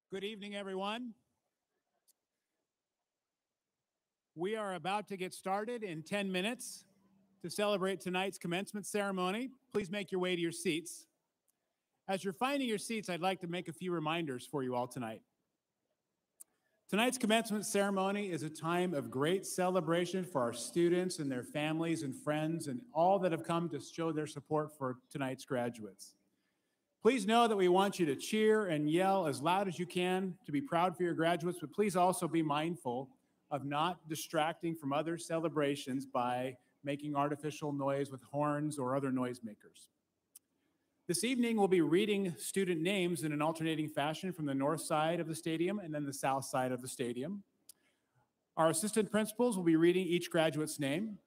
Good evening, everyone. We are about to get started in 10 minutes to celebrate tonight's commencement ceremony. Please make your way to your seats. As you're finding your seats, I'd like to make a few reminders for you all tonight. Tonight's commencement ceremony is a time of great celebration for our students and their families and friends and all that have come to show their support for tonight's graduates. Please know that we want you to cheer and yell as loud as you can to be proud for your graduates, but please also be mindful of not distracting from other celebrations by making artificial noise with horns or other noisemakers. This evening, we'll be reading student names in an alternating fashion from the north side of the stadium and then the south side of the stadium. Our assistant principals will be reading each graduate's name.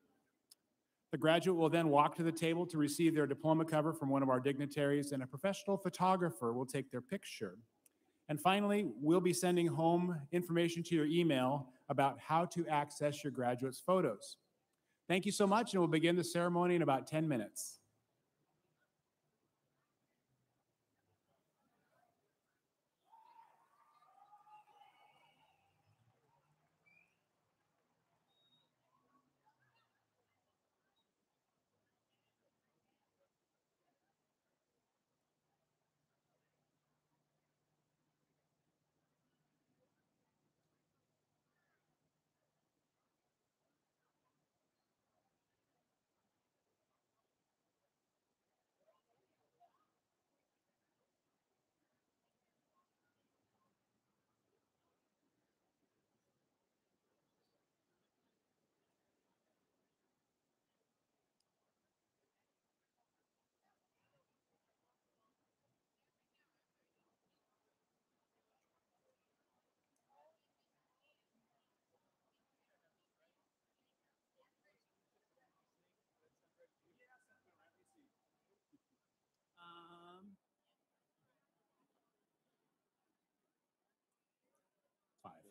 The graduate will then walk to the table to receive their diploma cover from one of our dignitaries, and a professional photographer will take their picture. And finally, we'll be sending home information to your email about how to access your graduates' photos. Thank you so much, and we'll begin the ceremony in about 10 minutes. Five.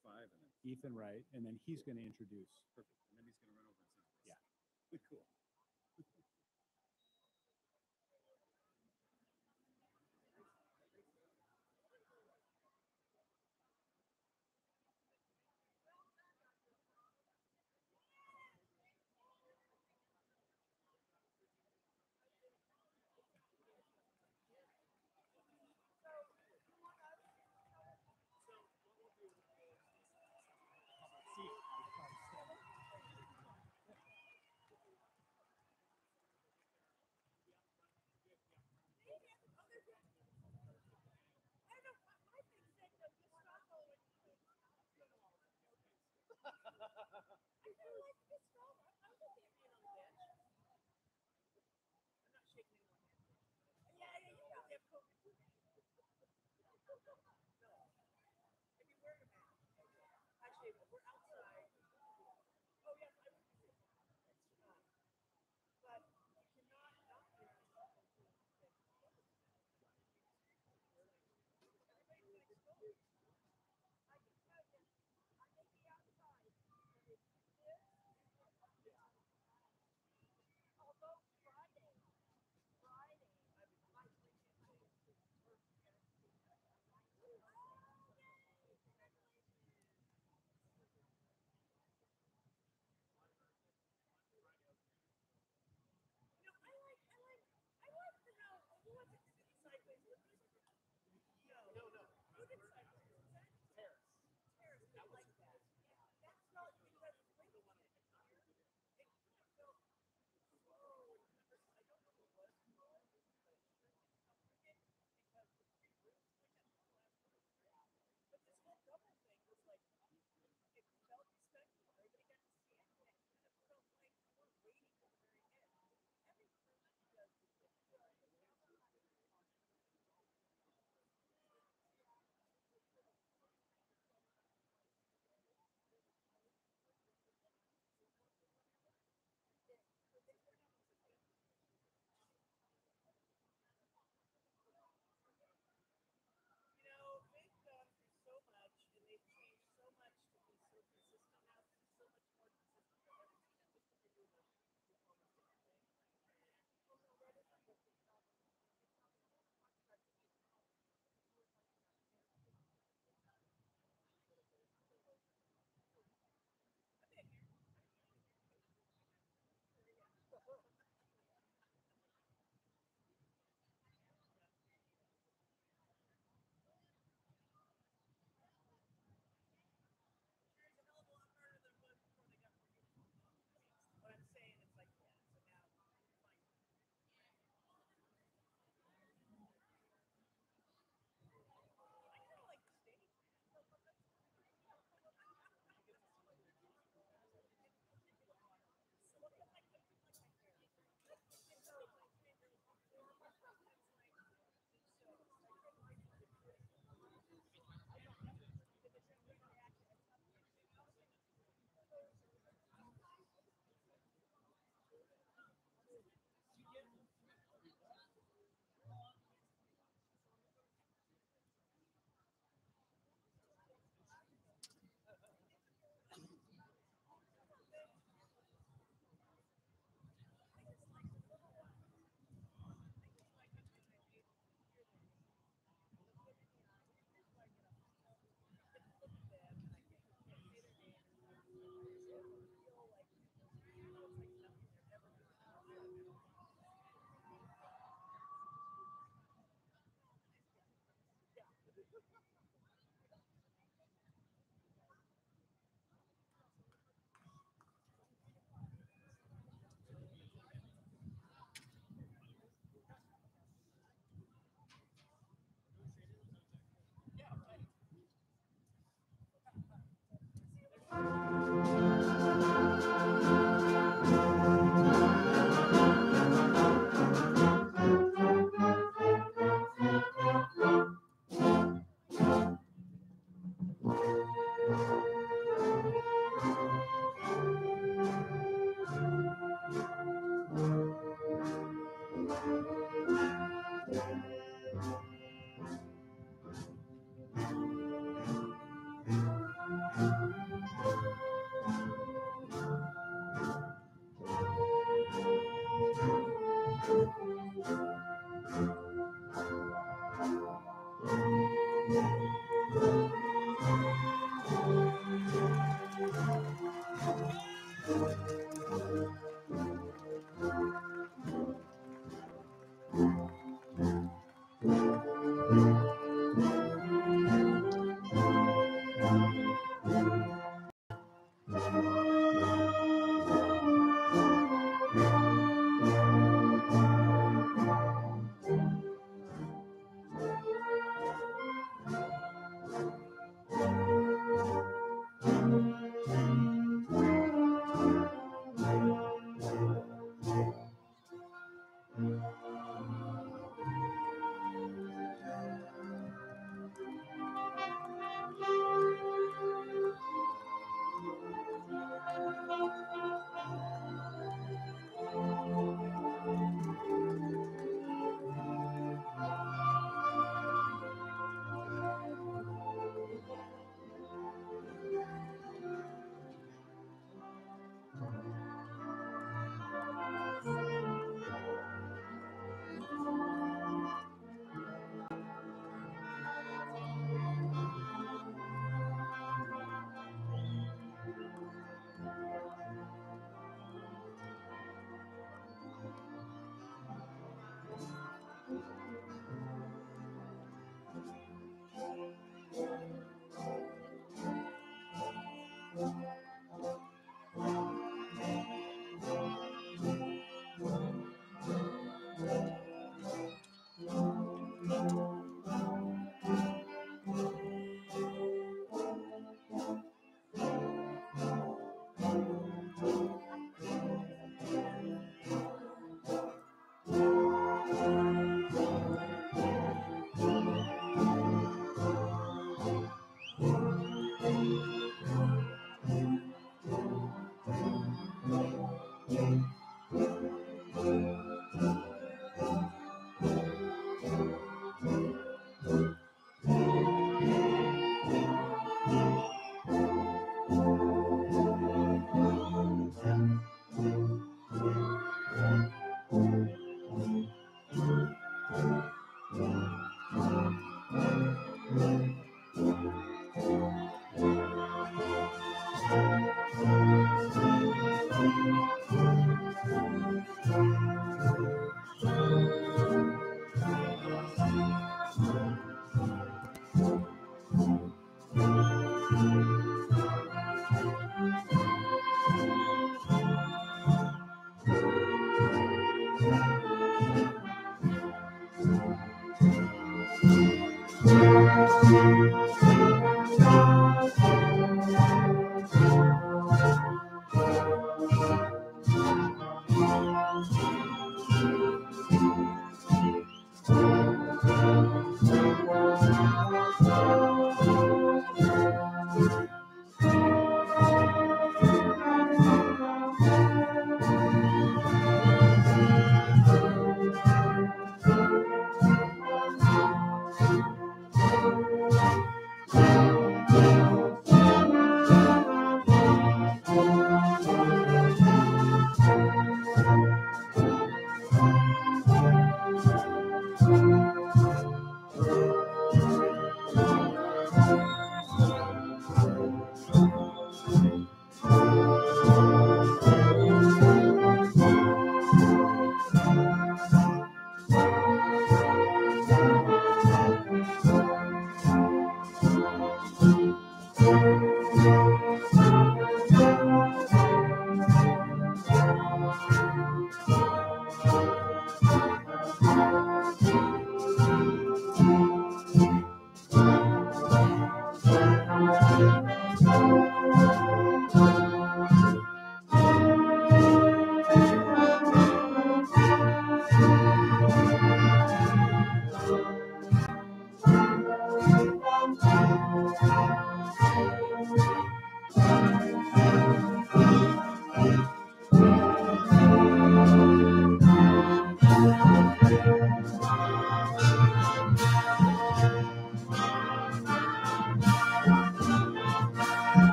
Five, and then Ethan Wright, and then he's going to introduce. perfect. And then he's going to run over and sign. Yeah. Cool.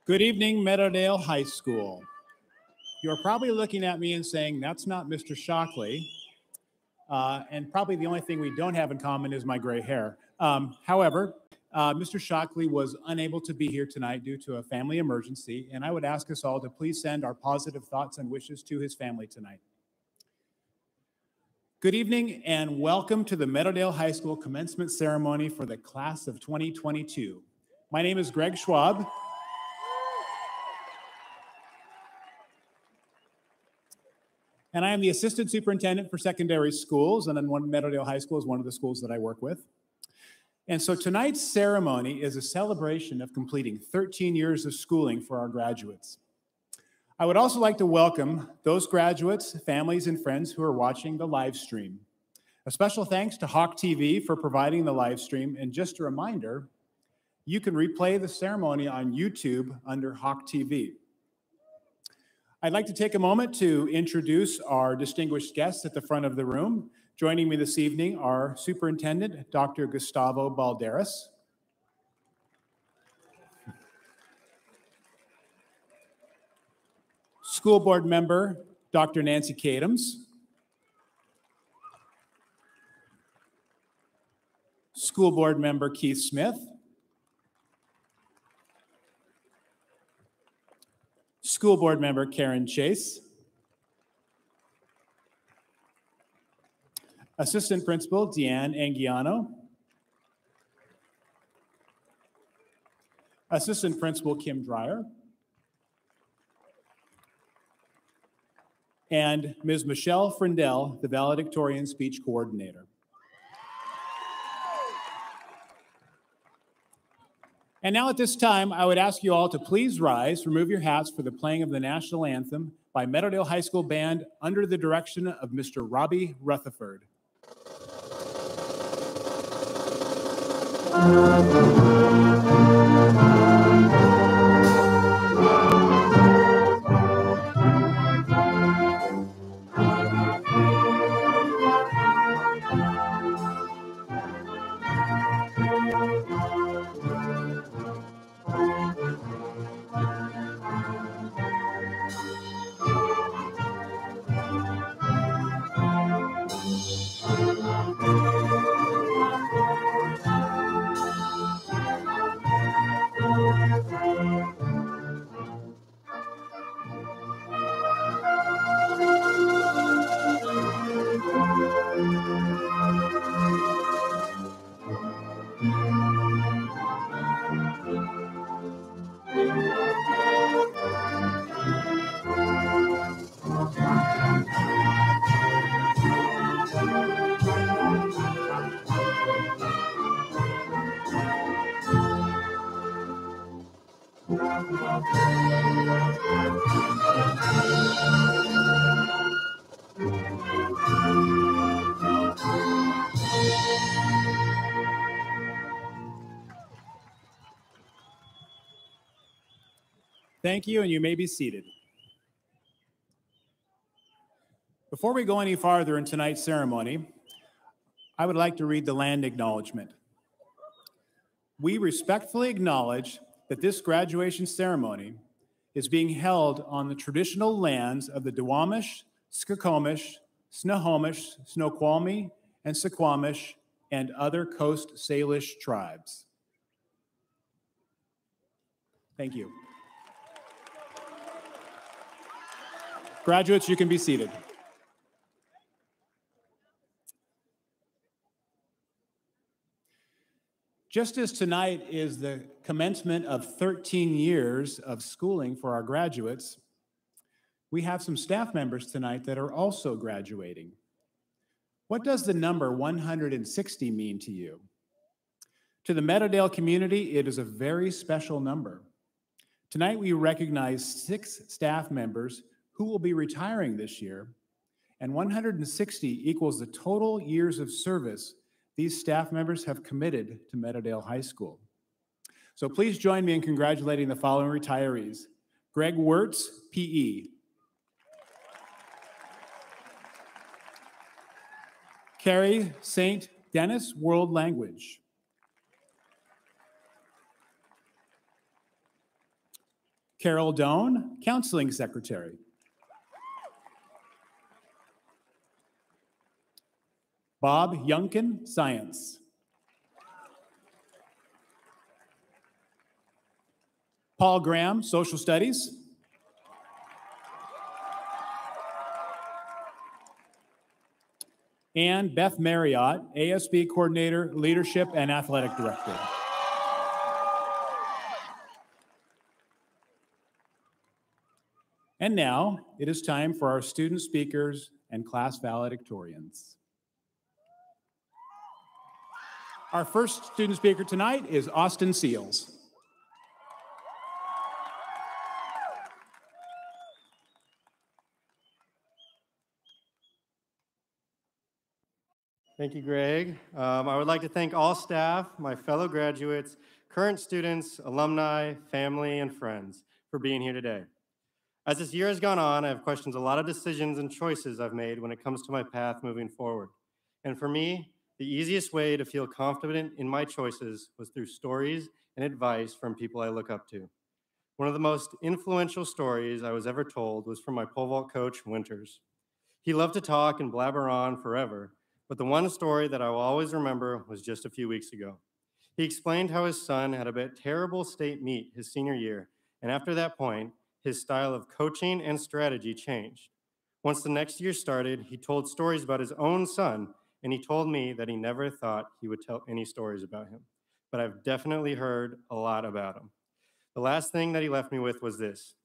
Good evening, Meadowdale High School. You're probably looking at me and saying, that's not Mr. Shockley. And probably the only thing we don't have in common is my gray hair. However, Mr. Shockley was unable to be here tonight due to a family emergency, and I would ask us all to please send our positive thoughts and wishes to his family tonight. Good evening and welcome to the Meadowdale High School commencement ceremony for the class of 2022. My name is Greg Schwab. And I am the Assistant Superintendent for Secondary Schools, and then Meadowdale High School is one of the schools that I work with. And so tonight's ceremony is a celebration of completing 13 years of schooling for our graduates. I would also like to welcome those graduates, families, and friends who are watching the live stream. A special thanks to Hawk TV for providing the live stream, and just a reminder, you can replay the ceremony on YouTube under Hawk TV. I'd like to take a moment to introduce our distinguished guests at the front of the room. Joining me this evening are Superintendent Dr. Gustavo Balderas, School Board Member Dr. Nancy Kadams, School Board Member Keith Smith, School Board Member Karen Chase, Assistant Principal Deanne Anguiano, Assistant Principal Kim Dreyer, and Ms. Michelle Frindell, the Valedictorian Speech Coordinator. And now at this time, I would ask you all to please rise, remove your hats for the playing of the national anthem by Meadowdale High School Band under the direction of Mr. Robbie Rutherford. Thank you, and you may be seated. Before we go any farther in tonight's ceremony, I would like to read the land acknowledgement. We respectfully acknowledge that this graduation ceremony is being held on the traditional lands of the Duwamish, Skokomish, Snohomish, Snoqualmie, and Suquamish, and other Coast Salish tribes. Thank you. Graduates, you can be seated. Just as tonight is the commencement of 13 years of schooling for our graduates, we have some staff members tonight that are also graduating. What does the number 160 mean to you? To the Meadowdale community, it is a very special number. Tonight, we recognize 6 staff members who will be retiring this year, and 160 equals the total years of service these staff members have committed to Meadowdale High School. So please join me in congratulating the following retirees. Greg Wirtz, PE. Carrie St. Dennis, World Language. Carol Doan, Counseling Secretary. Bob Youngkin, Science. Paul Graham, Social Studies. And Beth Marriott, ASB Coordinator, Leadership and Athletic Director. And now it is time for our student speakers and class valedictorians. Our first student speaker tonight is Austin Seals. Thank you, Greg. I would like to thank all staff, my fellow graduates, current students, alumni, family, and friends for being here today. As this year has gone on, I have questioned a lot of decisions and choices I've made when it comes to my path moving forward. And for me, the easiest way to feel confident in my choices was through stories and advice from people I look up to. One of the most influential stories I was ever told was from my pole vault coach, Winters. He loved to talk and blabber on forever, but the one story that I will always remember was just a few weeks ago. He explained how his son had a bit terrible state meet his senior year, and after that point, his style of coaching and strategy changed. Once the next year started, he told stories about his own son, and he told me that he never thought he would tell any stories about him, but I've definitely heard a lot about him. The last thing that he left me with was this: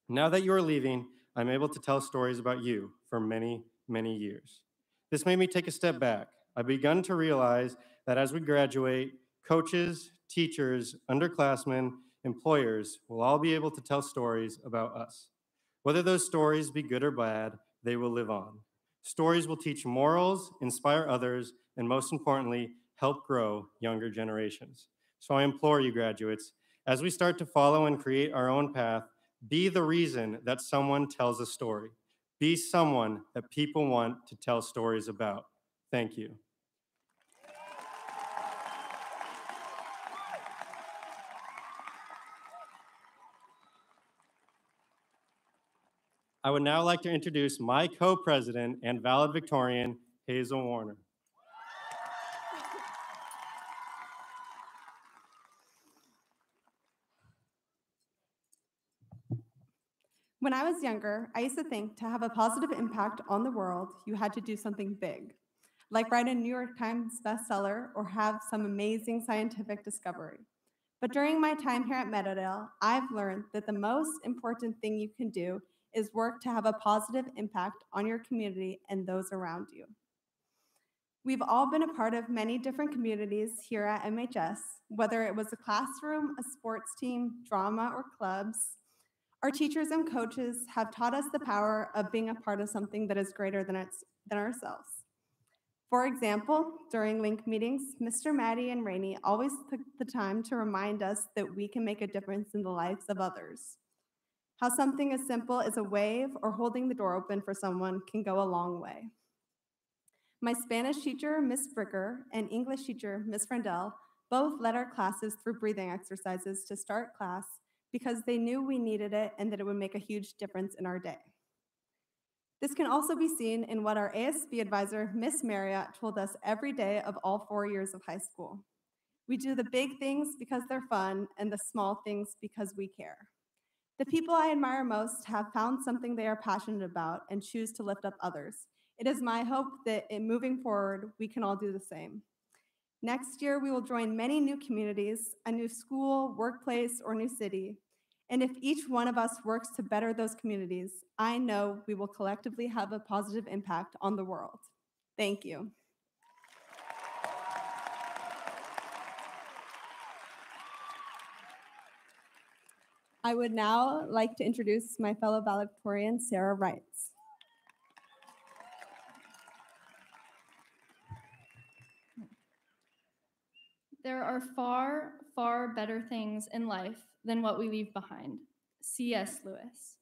now that you are leaving, I'm able to tell stories about you for many, many years. This made me take a step back. I've begun to realize that as we graduate, coaches, teachers, underclassmen, employers will all be able to tell stories about us. Whether those stories be good or bad, they will live on. Stories will teach morals, inspire others, and most importantly, help grow younger generations. So I implore you, graduates, as we start to follow and create our own path, be the reason that someone tells a story. Be someone that people want to tell stories about. Thank you. I would now like to introduce my co-president and valedictorian, Hazel Warner. When I was younger, I used to think to have a positive impact on the world, you had to do something big, like write a New York Times bestseller or have some amazing scientific discovery. But during my time here at Meadowdale, I've learned that the most important thing you can do is work to have a positive impact on your community and those around you. We've all been a part of many different communities here at MHS, whether it was a classroom, a sports team, drama, or clubs. Our teachers and coaches have taught us the power of being a part of something that is greater than ourselves. For example, during link meetings, Mr. Maddie and Rainey always took the time to remind us that we can make a difference in the lives of others. How something as simple as a wave or holding the door open for someone can go a long way. My Spanish teacher, Miss Bricker, and English teacher, Miss Frandell, both led our classes through breathing exercises to start class because they knew we needed it and that it would make a huge difference in our day. This can also be seen in what our ASB advisor, Miss Marriott, told us every day of all 4 years of high school. We do the big things because they're fun and the small things because we care. The people I admire most have found something they are passionate about and choose to lift up others. It is my hope that in moving forward, we can all do the same. Next year, we will join many new communities, a new school, workplace, or new city. And if each one of us works to better those communities, I know we will collectively have a positive impact on the world. Thank you. I would now like to introduce my fellow valedictorian, Sarah Wrights. There are far, far better things in life than what we leave behind. C.S. Lewis.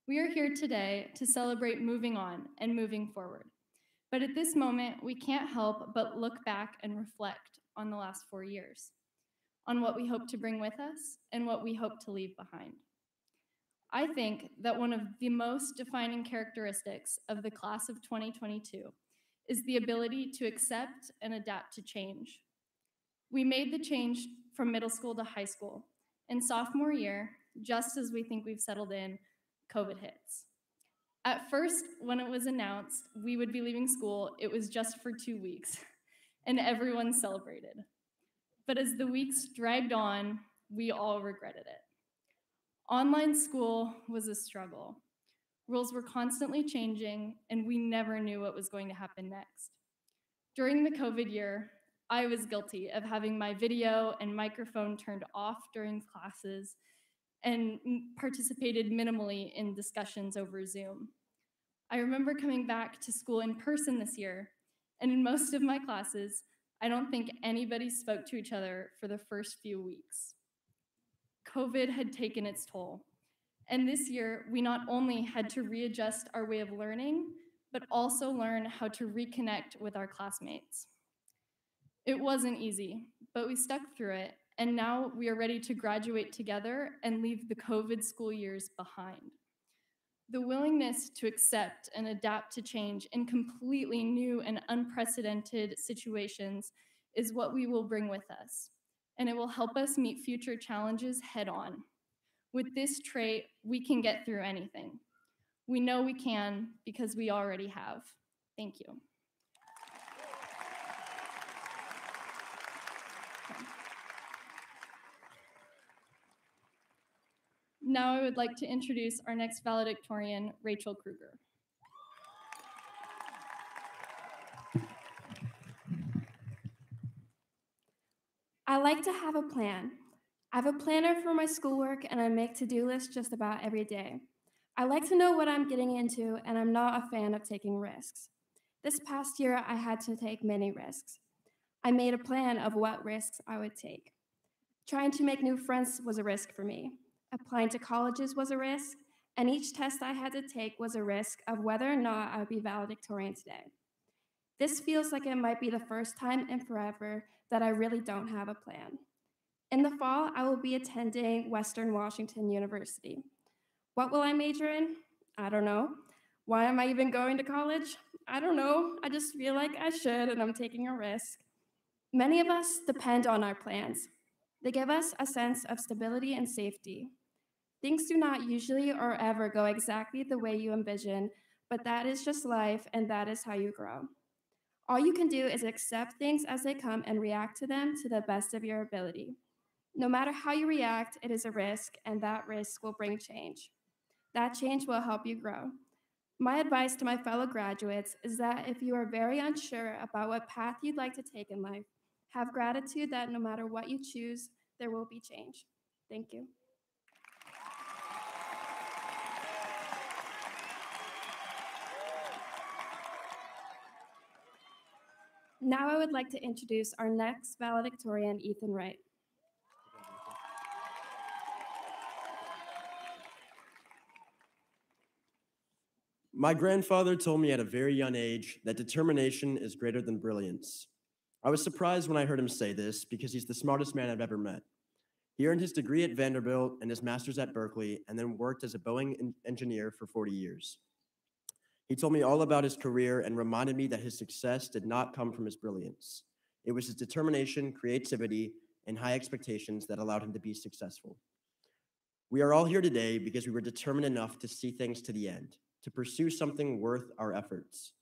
We are here today to celebrate moving on and moving forward. But at this moment, we can't help but look back and reflect on the last 4 years, on what we hope to bring with us and what we hope to leave behind. I think that one of the most defining characteristics of the class of 2022 is the ability to accept and adapt to change. We made the change from middle school to high school. In sophomore year, just as we think we've settled in, COVID hits. At first, when it was announced we would be leaving school, it was just for 2 weeks, and everyone celebrated. But as the weeks dragged on, we all regretted it. Online school was a struggle. Rules were constantly changing, and we never knew what was going to happen next. During the COVID year, I was guilty of having my video and microphone turned off during classes and participated minimally in discussions over Zoom. I remember coming back to school in person this year, and in most of my classes, I don't think anybody spoke to each other for the first few weeks. COVID had taken its toll, and this year, we not only had to readjust our way of learning, but also learn how to reconnect with our classmates. It wasn't easy, but we stuck through it, and now we are ready to graduate together and leave the COVID school years behind. The willingness to accept and adapt to change in completely new and unprecedented situations is what we will bring with us, and it will help us meet future challenges head on. With this trait, we can get through anything. We know we can because we already have. Thank you. Now I would like to introduce our next valedictorian, Rachel Kruger. I like to have a plan. I have a planner for my schoolwork and I make to-do lists just about every day. I like to know what I'm getting into and I'm not a fan of taking risks. This past year, I had to take many risks. I made a plan of what risks I would take. Trying to make new friends was a risk for me. Applying to colleges was a risk, and each test I had to take was a risk of whether or not I would be valedictorian today. This feels like it might be the first time in forever that I really don't have a plan. In the fall, I will be attending Western Washington University. What will I major in? I don't know. Why am I even going to college? I don't know. I just feel like I should, and I'm taking a risk. Many of us depend on our plans. They give us a sense of stability and safety. Things do not usually or ever go exactly the way you envision, but that is just life, and that is how you grow. All you can do is accept things as they come and react to them to the best of your ability. No matter how you react, it is a risk, and that risk will bring change. That change will help you grow. My advice to my fellow graduates is that if you are very unsure about what path you'd like to take in life, have gratitude that no matter what you choose, there will be change. Thank you. Now I would like to introduce our next valedictorian, Ethan Wright. My grandfather told me at a very young age that determination is greater than brilliance. I was surprised when I heard him say this because he's the smartest man I've ever met. He earned his degree at Vanderbilt and his master's at Berkeley, and then worked as a Boeing engineer for 40 years. He told me all about his career and reminded me that his success did not come from his brilliance. It was his determination, creativity, and high expectations that allowed him to be successful. We are all here today because we were determined enough to see things to the end, to pursue something worth our efforts.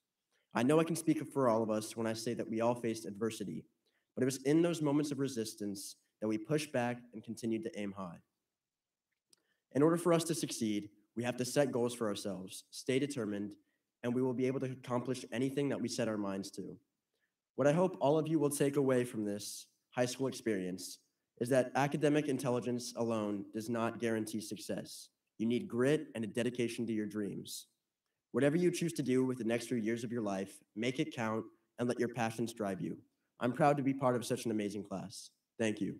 I know I can speak for all of us when I say that we all faced adversity, but it was in those moments of resistance that we pushed back and continued to aim high. In order for us to succeed, we have to set goals for ourselves, stay determined, and we will be able to accomplish anything that we set our minds to. What I hope all of you will take away from this high school experience is that academic intelligence alone does not guarantee success. You need grit and a dedication to your dreams. Whatever you choose to do with the next few years of your life, make it count and let your passions drive you. I'm proud to be part of such an amazing class. Thank you.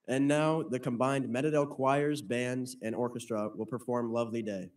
And now the combined Meadowdale choirs, bands, and orchestra will perform Lovely Day.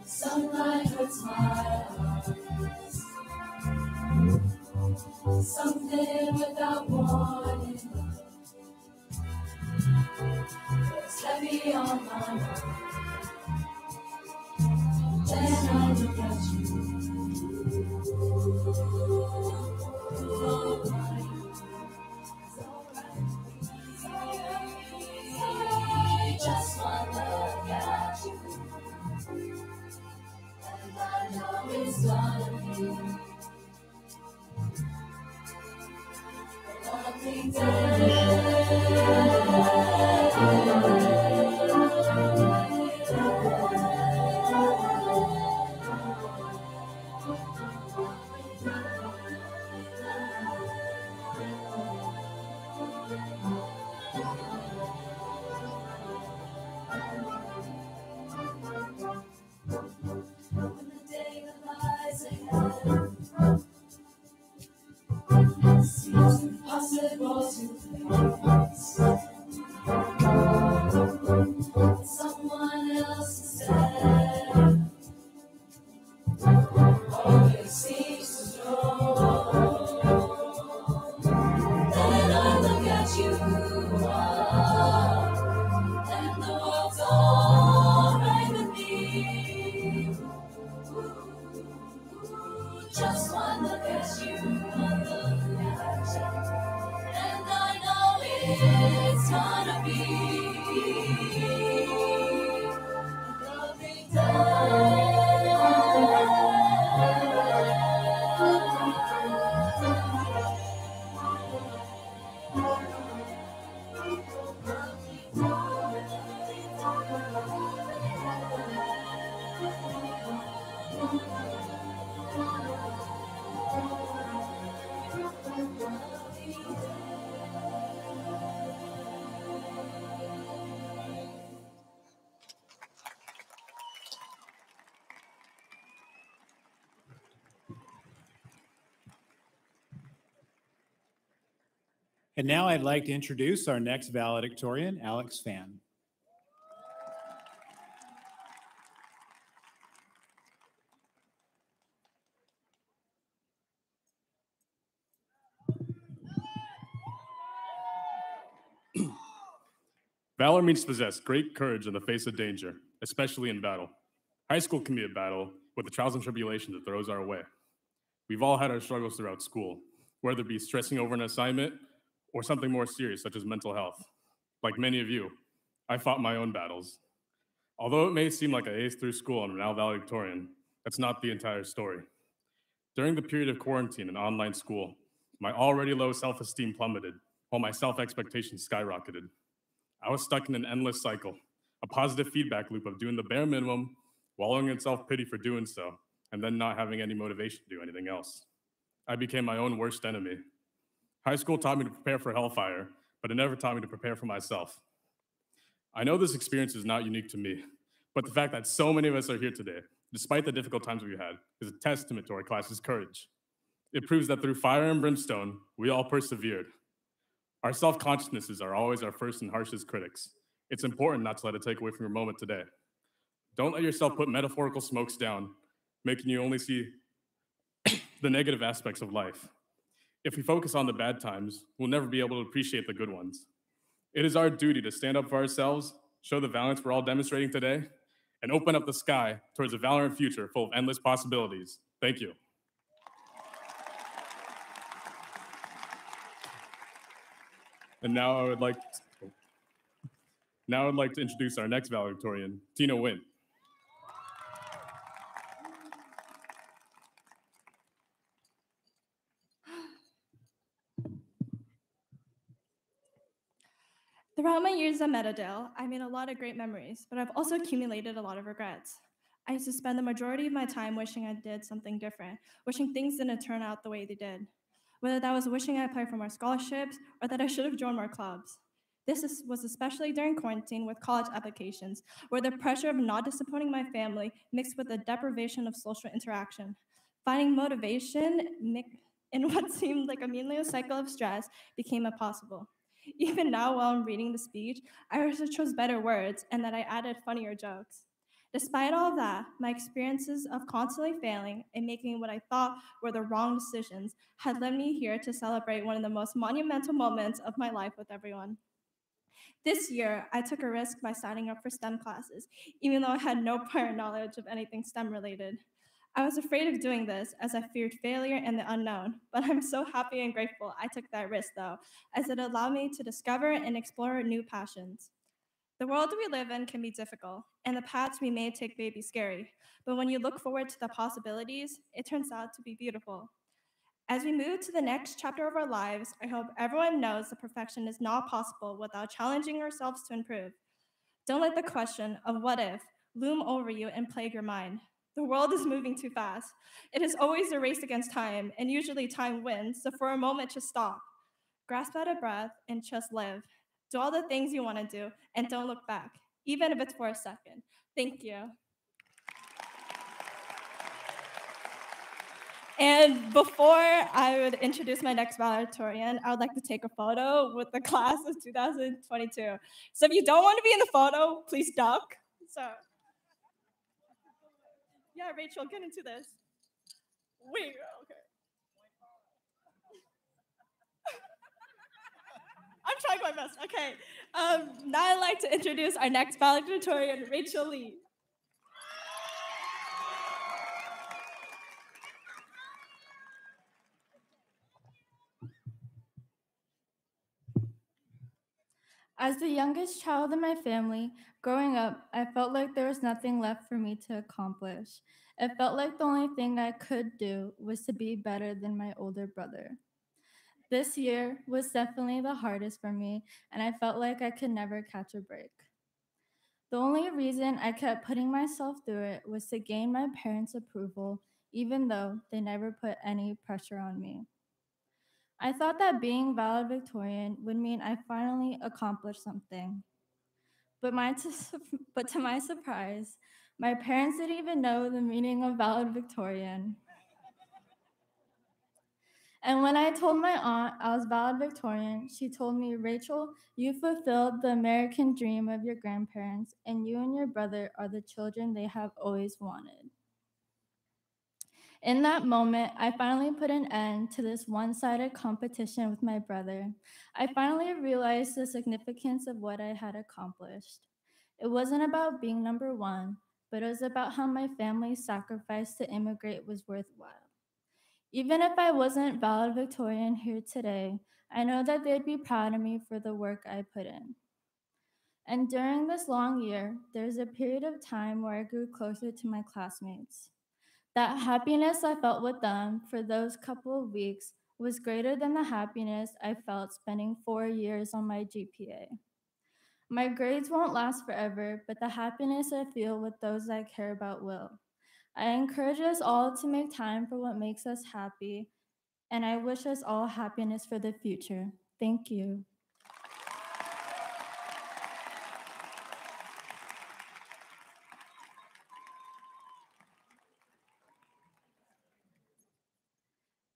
Sunlight hurts my eyes. Something without warning. It's heavy on my mind. Then I look at you. Alright. It's alright. Just one look at you. And I know it's gonna be a lovely day. When the day that lies ahead seems impossible to face, someone else said, always seems to know. Then I look at you, and the world's all right with me. Just one look at you, one look at you, and I know it's gonna be a lovely day. And now I'd like to introduce our next valedictorian, Alex Fan. Valor means to possess great courage in the face of danger, especially in battle. High school can be a battle with the trials and tribulations it throws our way. We've all had our struggles throughout school, whether it be stressing over an assignment or something more serious, such as mental health. Like many of you, I fought my own battles. Although it may seem like I aced through school and I'm now valedictorian, that's not the entire story. During the period of quarantine and online school, my already low self-esteem plummeted, while my self-expectations skyrocketed. I was stuck in an endless cycle, a positive feedback loop of doing the bare minimum, wallowing in self-pity for doing so, and then not having any motivation to do anything else. I became my own worst enemy. High school taught me to prepare for hellfire, but it never taught me to prepare for myself. I know this experience is not unique to me, but the fact that so many of us are here today, despite the difficult times we've had, is a testament to our class's courage. It proves that through fire and brimstone, we all persevered. Our self-consciousnesses are always our first and harshest critics. It's important not to let it take away from your moment today. Don't let yourself put metaphorical smokes down, making you only see the negative aspects of life. If we focus on the bad times, we'll never be able to appreciate the good ones. It is our duty to stand up for ourselves, show the valiance we're all demonstrating today, and open up the sky towards a valiant future full of endless possibilities. Thank you. And now I would like to introduce our next valedictorian, Tina Wynn. Throughout my years at Meadowdale, I made a lot of great memories, but I've also accumulated a lot of regrets. I used to spend the majority of my time wishing I did something different, wishing things didn't turn out the way they did. Whether that was wishing I applied for more scholarships or that I should have joined more clubs. Was especially during quarantine with college applications, where the pressure of not disappointing my family mixed with the deprivation of social interaction. Finding motivation in what seemed like a meaningless cycle of stress became impossible. Even now, while I'm reading the speech, I wish I chose better words and that I added funnier jokes. Despite all of that, my experiences of constantly failing and making what I thought were the wrong decisions had led me here to celebrate one of the most monumental moments of my life with everyone. This year, I took a risk by signing up for STEM classes, even though I had no prior knowledge of anything STEM related. I was afraid of doing this as I feared failure and the unknown, but I'm so happy and grateful I took that risk though, as it allowed me to discover and explore new passions. The world we live in can be difficult, and the paths we may take may be scary, but when you look forward to the possibilities, it turns out to be beautiful. As we move to the next chapter of our lives, I hope everyone knows that perfection is not possible without challenging ourselves to improve. Don't let the question of what if loom over you and plague your mind. The world is moving too fast. It is always a race against time, and usually time wins, so for a moment, just stop. Grasp at a breath and just live. Do all the things you want to do, and don't look back, even if it's for a second. Thank you. And before I would introduce my next valedictorian, I would like to take a photo with the class of 2022. So if you don't want to be in the photo, please duck. So, yeah, Rachel, get into this. Wait, okay. I'm trying my best. Okay. Now I'd like to introduce our next valedictorian, Rachel Lee. As the youngest child in my family, growing up, I felt like there was nothing left for me to accomplish. It felt like the only thing I could do was to be better than my older brother. This year was definitely the hardest for me, and I felt like I could never catch a break. The only reason I kept putting myself through it was to gain my parents' approval, even though they never put any pressure on me. I thought that being valedictorian would mean I finally accomplished something. But to my surprise, my parents didn't even know the meaning of valedictorian. And when I told my aunt I was valedictorian, she told me, "Rachel, you fulfilled the American dream of your grandparents, and you and your brother are the children they have always wanted." In that moment, I finally put an end to this one-sided competition with my brother. I finally realized the significance of what I had accomplished. It wasn't about being number one, but it was about how my family's sacrifice to immigrate was worthwhile. Even if I wasn't valedictorian here today, I know that they'd be proud of me for the work I put in. And during this long year, there's a period of time where I grew closer to my classmates. That happiness I felt with them for those couple of weeks was greater than the happiness I felt spending 4 years on my GPA. My grades won't last forever, but the happiness I feel with those I care about will. I encourage us all to make time for what makes us happy, and I wish us all happiness for the future. Thank you.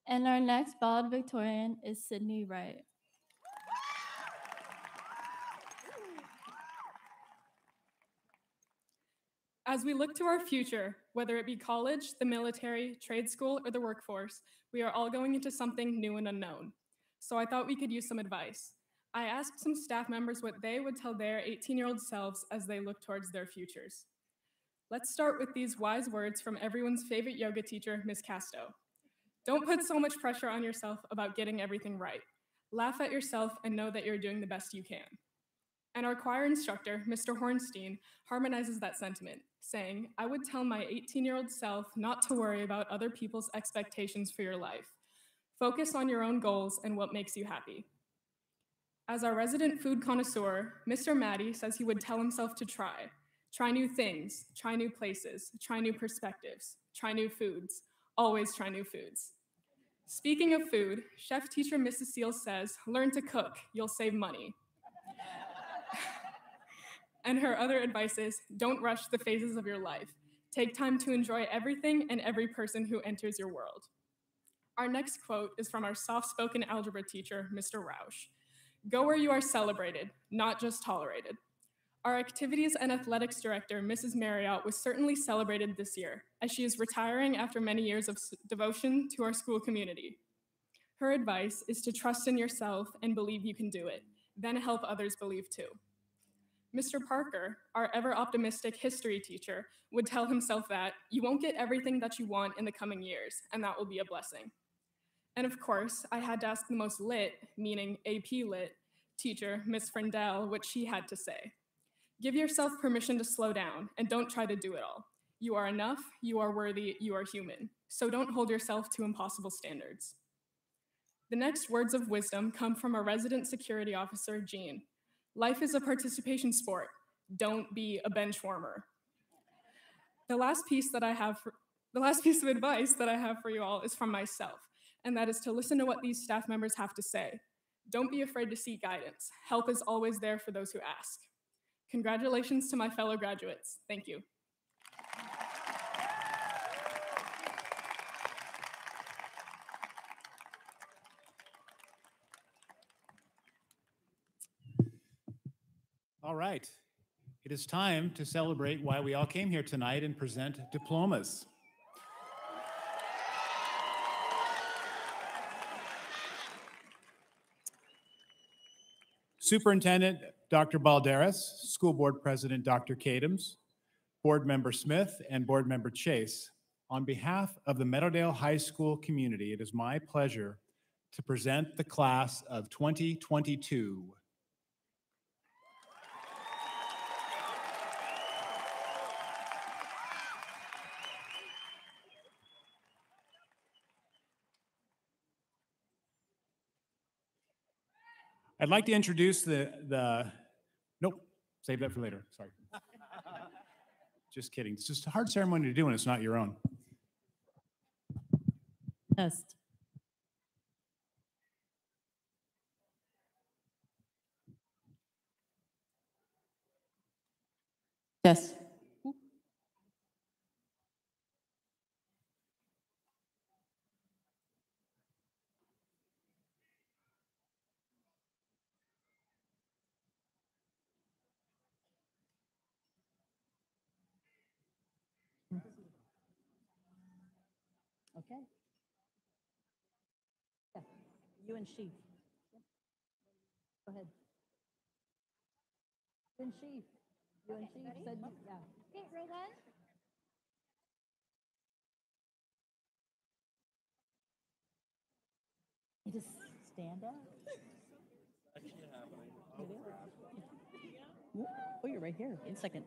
And our next valedictorian is Sydney Wright. As we look to our future, whether it be college, the military, trade school, or the workforce, we are all going into something new and unknown. So I thought we could use some advice. I asked some staff members what they would tell their 18-year-old selves as they look towards their futures. Let's start with these wise words from everyone's favorite yoga teacher, Ms. Casto. Don't put so much pressure on yourself about getting everything right. Laugh at yourself and know that you're doing the best you can. And our choir instructor, Mr. Hornstein, harmonizes that sentiment, saying, I would tell my 18-year-old self not to worry about other people's expectations for your life. Focus on your own goals and what makes you happy. As our resident food connoisseur, Mr. Maddie says he would tell himself to try. Try new things, try new places, try new perspectives, try new foods, always try new foods. Speaking of food, chef teacher Mrs. Seal says, learn to cook, you'll save money. And her other advice is, don't rush the phases of your life. Take time to enjoy everything and every person who enters your world. Our next quote is from our soft-spoken algebra teacher, Mr. Rausch. Go where you are celebrated, not just tolerated. Our activities and athletics director, Mrs. Marriott, was certainly celebrated this year, as she is retiring after many years of devotion to our school community. Her advice is to trust in yourself and believe you can do it, then help others believe too. Mr. Parker, our ever-optimistic history teacher, would tell himself that you won't get everything that you want in the coming years, and that will be a blessing. And of course, I had to ask the most lit, meaning AP lit, teacher, Miss Frindell, what she had to say. Give yourself permission to slow down, and don't try to do it all. You are enough, you are worthy, you are human. So don't hold yourself to impossible standards. The next words of wisdom come from our resident security officer, Jean. Life is a participation sport. Don't be a bench warmer. The last piece of advice that I have for you all is from myself, and that is to listen to what these staff members have to say. Don't be afraid to seek guidance. Help is always there for those who ask. Congratulations to my fellow graduates. Thank you. All right. It is time to celebrate why we all came here tonight and present diplomas. Superintendent Dr. Balderas, School Board President Dr. Kadams, Board Member Smith, and Board Member Chase, on behalf of the Meadowdale High School community, it is my pleasure to present the class of 2022. I'd like to introduce nope, save that for later, sorry. Just kidding. It's just a hard ceremony to do when it's not your own. Test. Yes. Okay. Yeah, you and she. Go ahead. You and she. You and she said, yeah. Okay, roll on. You just stand up. Oh, you're right here. In a second.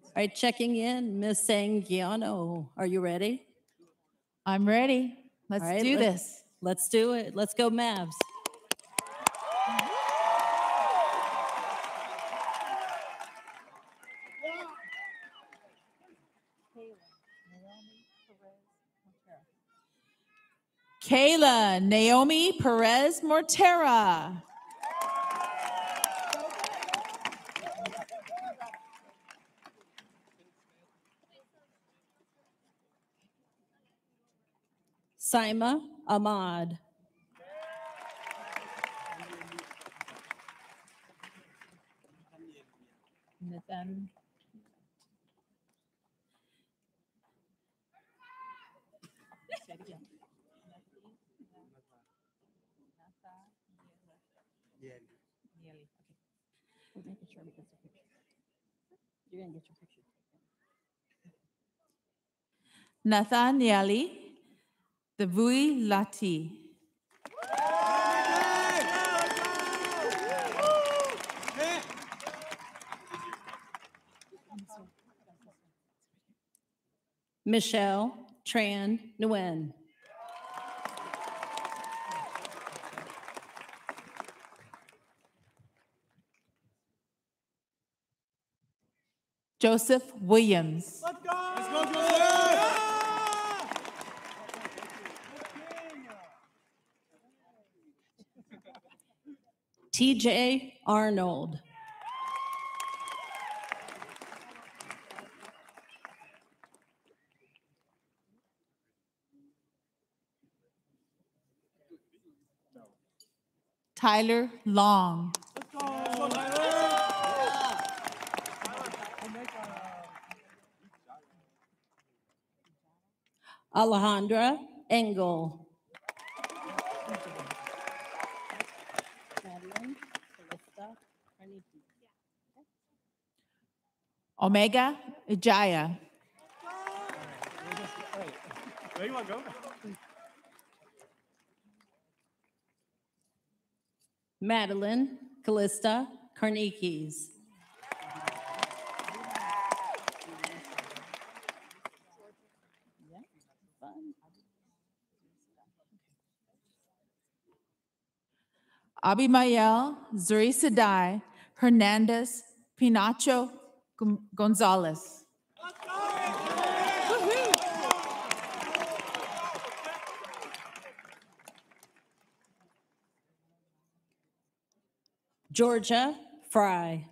All right, checking in, Miss Sangiano. Are you ready? I'm ready. Let's All right, do this. Let's do it. Let's go, Mavs. Kayla Naomi Perez Mortera. Saima Ahmad. Nathan. Say it again. Nearly. Okay. We're making sure we get the picture. You're gonna get your picture taken. Nathanieli Devui Lati. Michelle Tran Nguyen. Joseph Williams. TJ Arnold. Tyler Long. Alejandra Engel. Omega Ijaya. Where you want to go? Madeline Callista Carnikes. Abimael Zuri Sadai Hernandez Pinacho Gonzalez. Georgia Fry.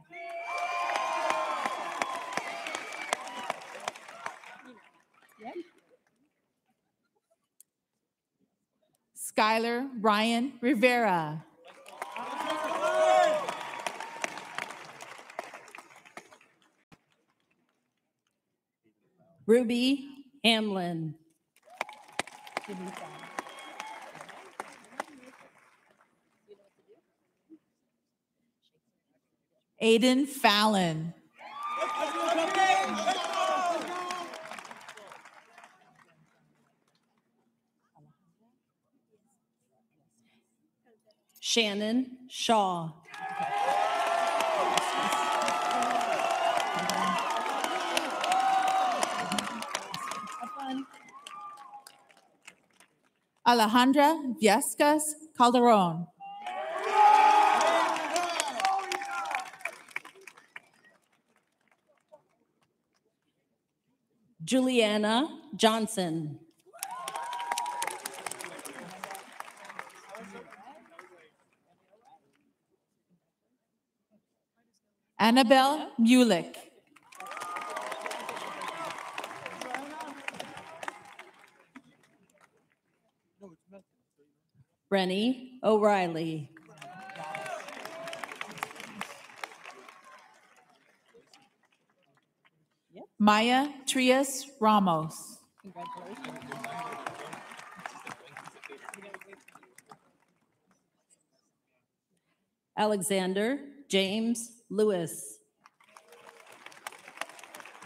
Skylar Ryan Rivera. Ruby Hamlin. Aiden Fallon. Shannon Shaw. Alejandra Viescas Calderon. Juliana Johnson. Annabelle Mulick. Rennie O'Reilly. Maya Trias Ramos. Congratulations. Alexander James Lewis.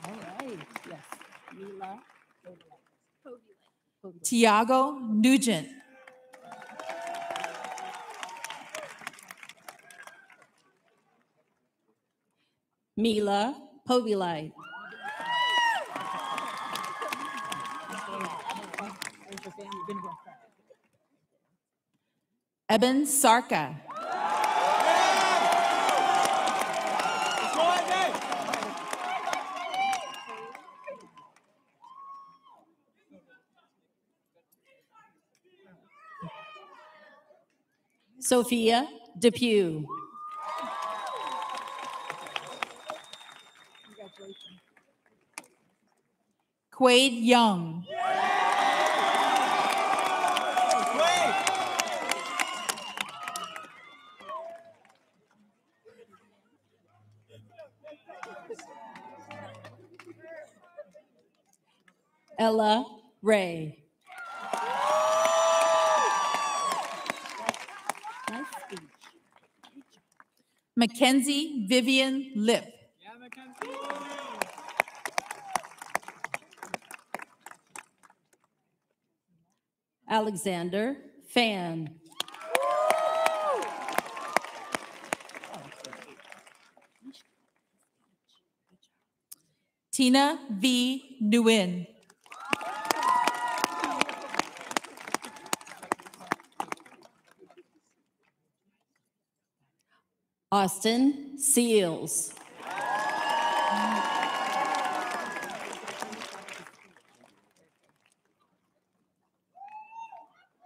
All right, yes. Mila. Tiago Nugent. Mila Povili. Eben Sarka. Sophia Depew. Quade Young. Ella Ray. Nice speech. Mackenzie Vivian Lip. Alexander Fan. Tina V. Nguyen. Austin Seals.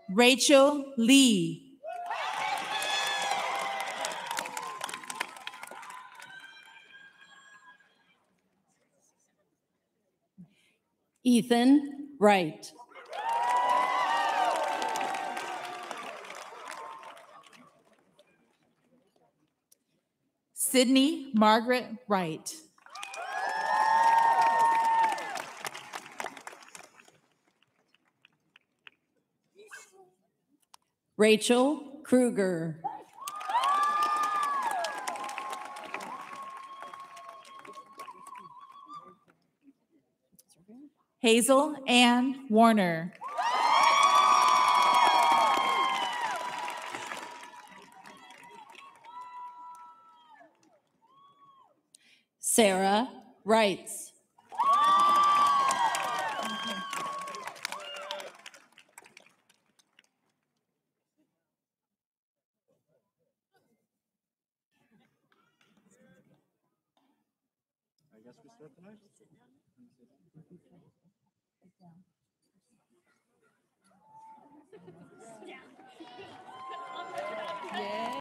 Rachel Lee. Ethan Wright. Sydney Margaret Wright. Rachel Kruger. Hazel Ann Warner. Sarah Wrights. I guess we start tonight. Yeah.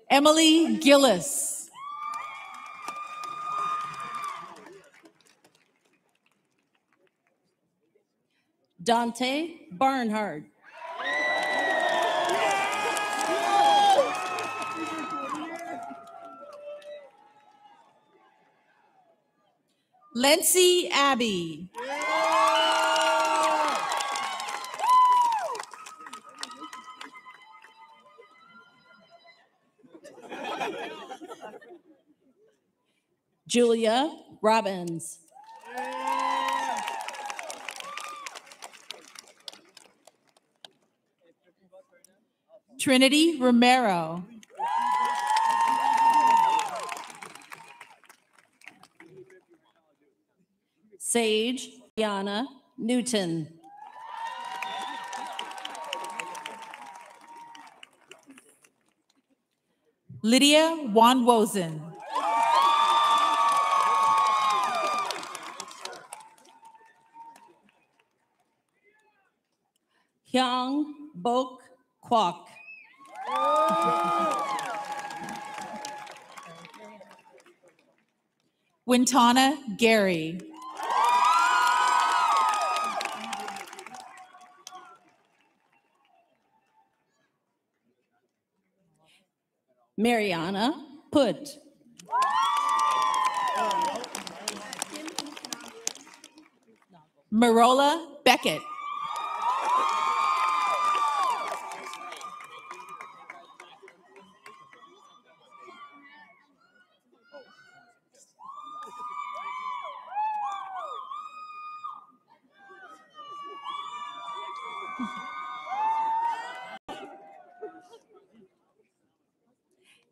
Emily Gillis. Dante Barnhart. Lindsay Abbey. Julia Robbins. Trinity Romero. Sage Diana Newton. Lydia Wanwozen. Hyung Bok Kwok. Wintana Gary. Mariana Put. Marola Beckett.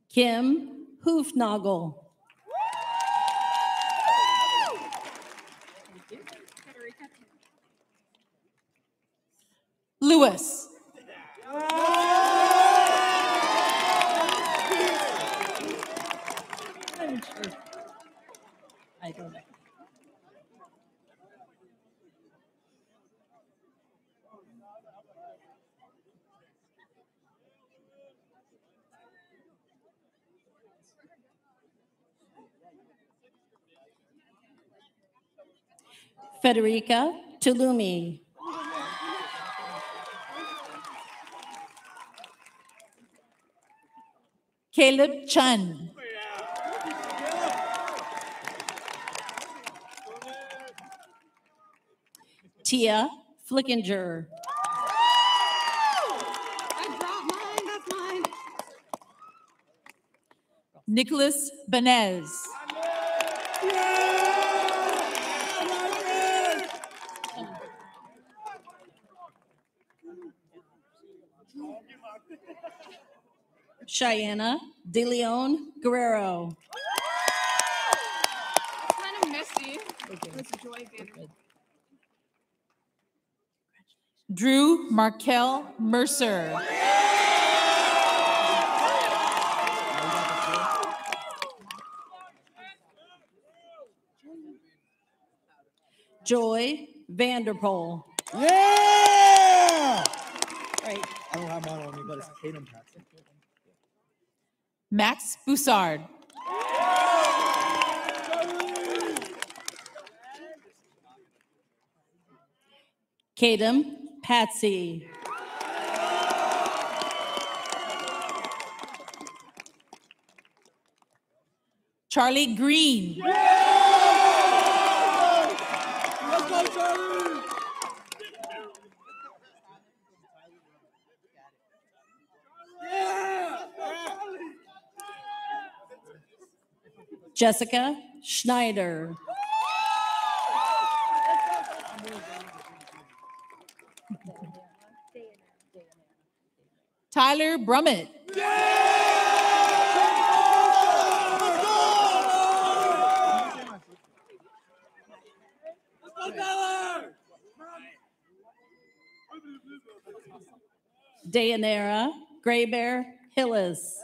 Kim Hoofnagel. Lewis. I don't know. Federica Tulumi. Caleb Chun. Tia Flickinger. I dropped mine. That's mine. Nicholas Benez. Cheyenne De Leon Guerrero. Kind of messy. It's Joy Gator. Drew Markel Mercer. Joy Vanderpool. Yeah! Right. I don't have mine on me, but it's Tatum Paxton. Max Boussard. Kadem Patsy. Charlie Green. Let's go, Charlie! Jessica Schneider. Tyler Brummett. Dayanara Gray Bear Hillis.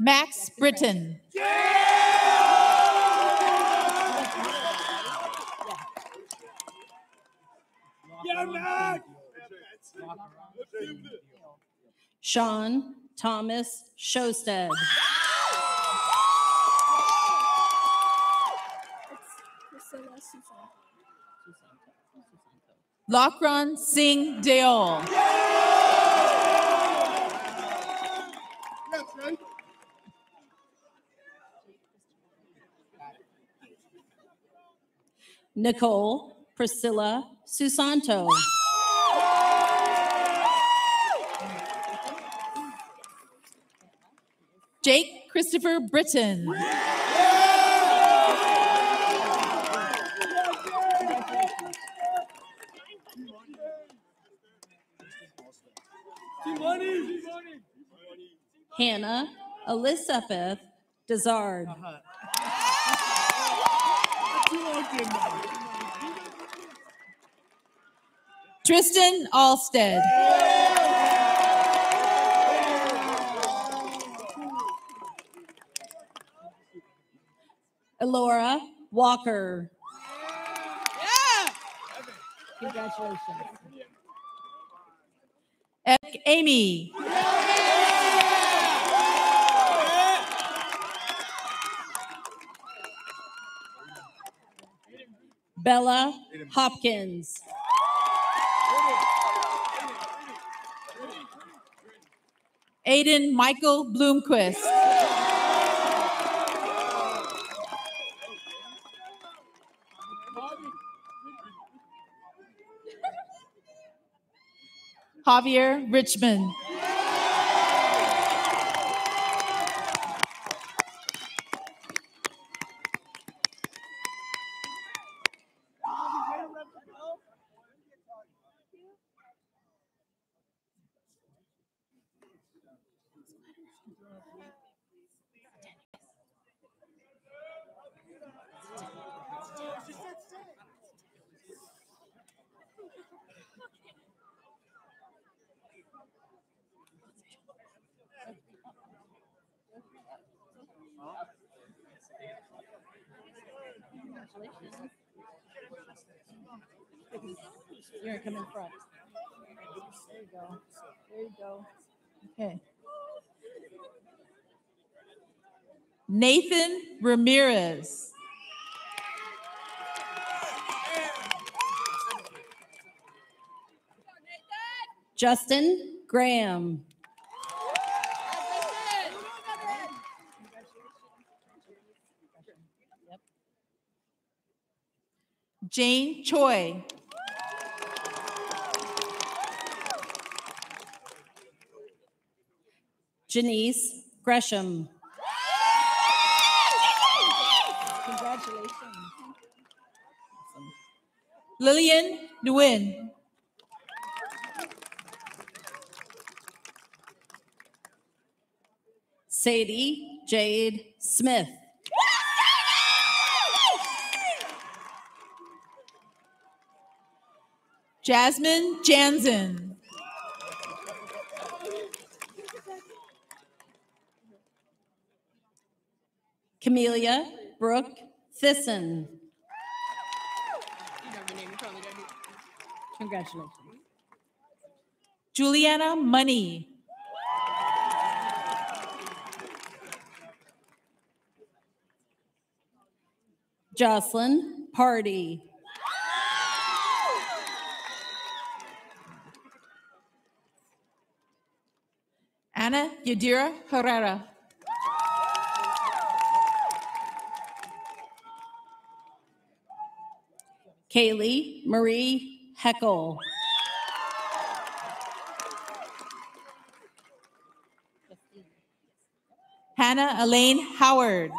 Max Britton. Sean Thomas Shosted. Lachran Singh Deol. Nicole Priscilla Susanto. Jake Christopher Britton. Hannah Elizabeth Desard. Tristan Alstead. Elora Walker. Congratulations. Amy. Bella Hopkins. Aiden Michael Bloomquist. Javier Richmond. You're gonna come in front. There you go. There you go. Okay. Nathan Ramirez. Justin Graham. Jane Choi. Janice Gresham. Congratulations. Lillian Nguyen. Sadie Jade Smith. Jasmine Jansen. Camelia Brooke Thisson. Congratulations. Juliana Money. Jocelyn Party. Ana Yadira Herrera. Kaylee Marie Heckel. Hannah Elaine Howard.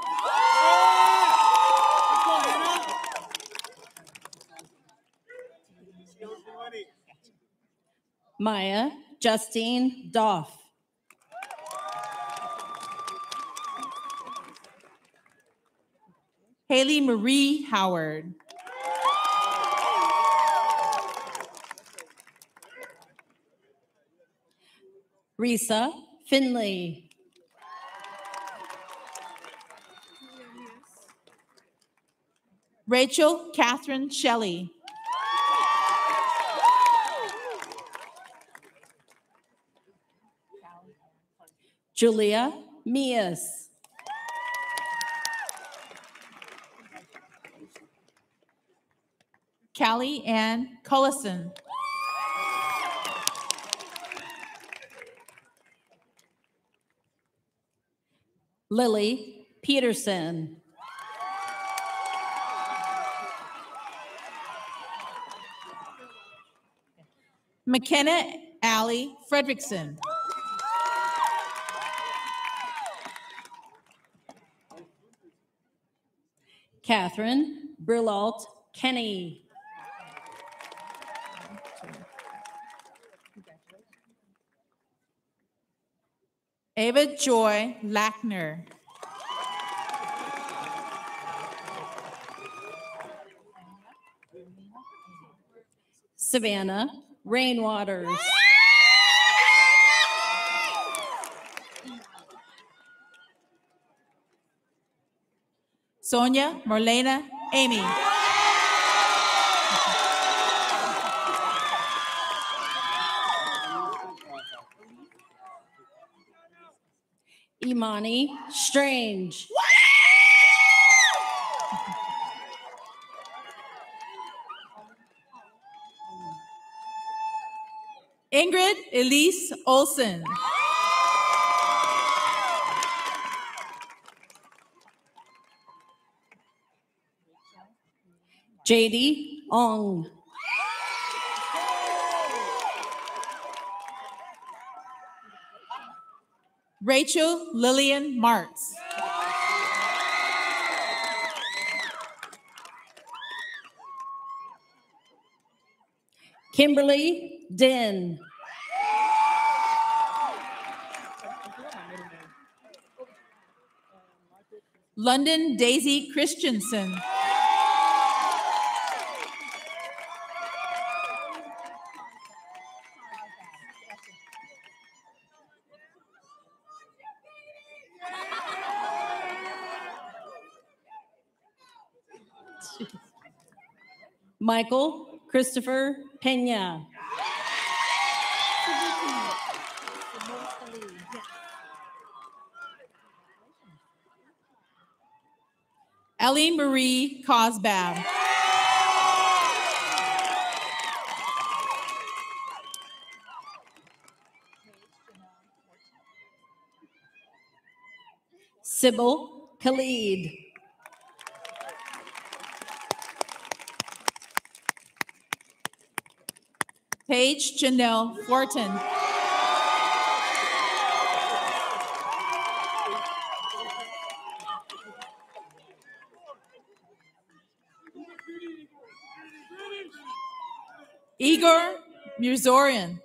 Maya Justine Doff. Haley Marie Howard. Risa Finley. Rachel Catherine Shelley. Julia Mias. Callie Ann Cullison. Lily Peterson. McKenna Allie Fredrickson. Catherine Brilalt Kenny. Ava Joy Lackner. Savannah Rainwaters. Sonia Marlena Amy. Imani Strange. Ingrid Elise Olson. JD Ong. Rachel Lillian Martz. Kimberly Den. London Daisy Christensen. Michael Christopher Pena. Ellie Marie Cosbab. Sybil Khalid. Paige Janelle Fortin. Igor Muzorian.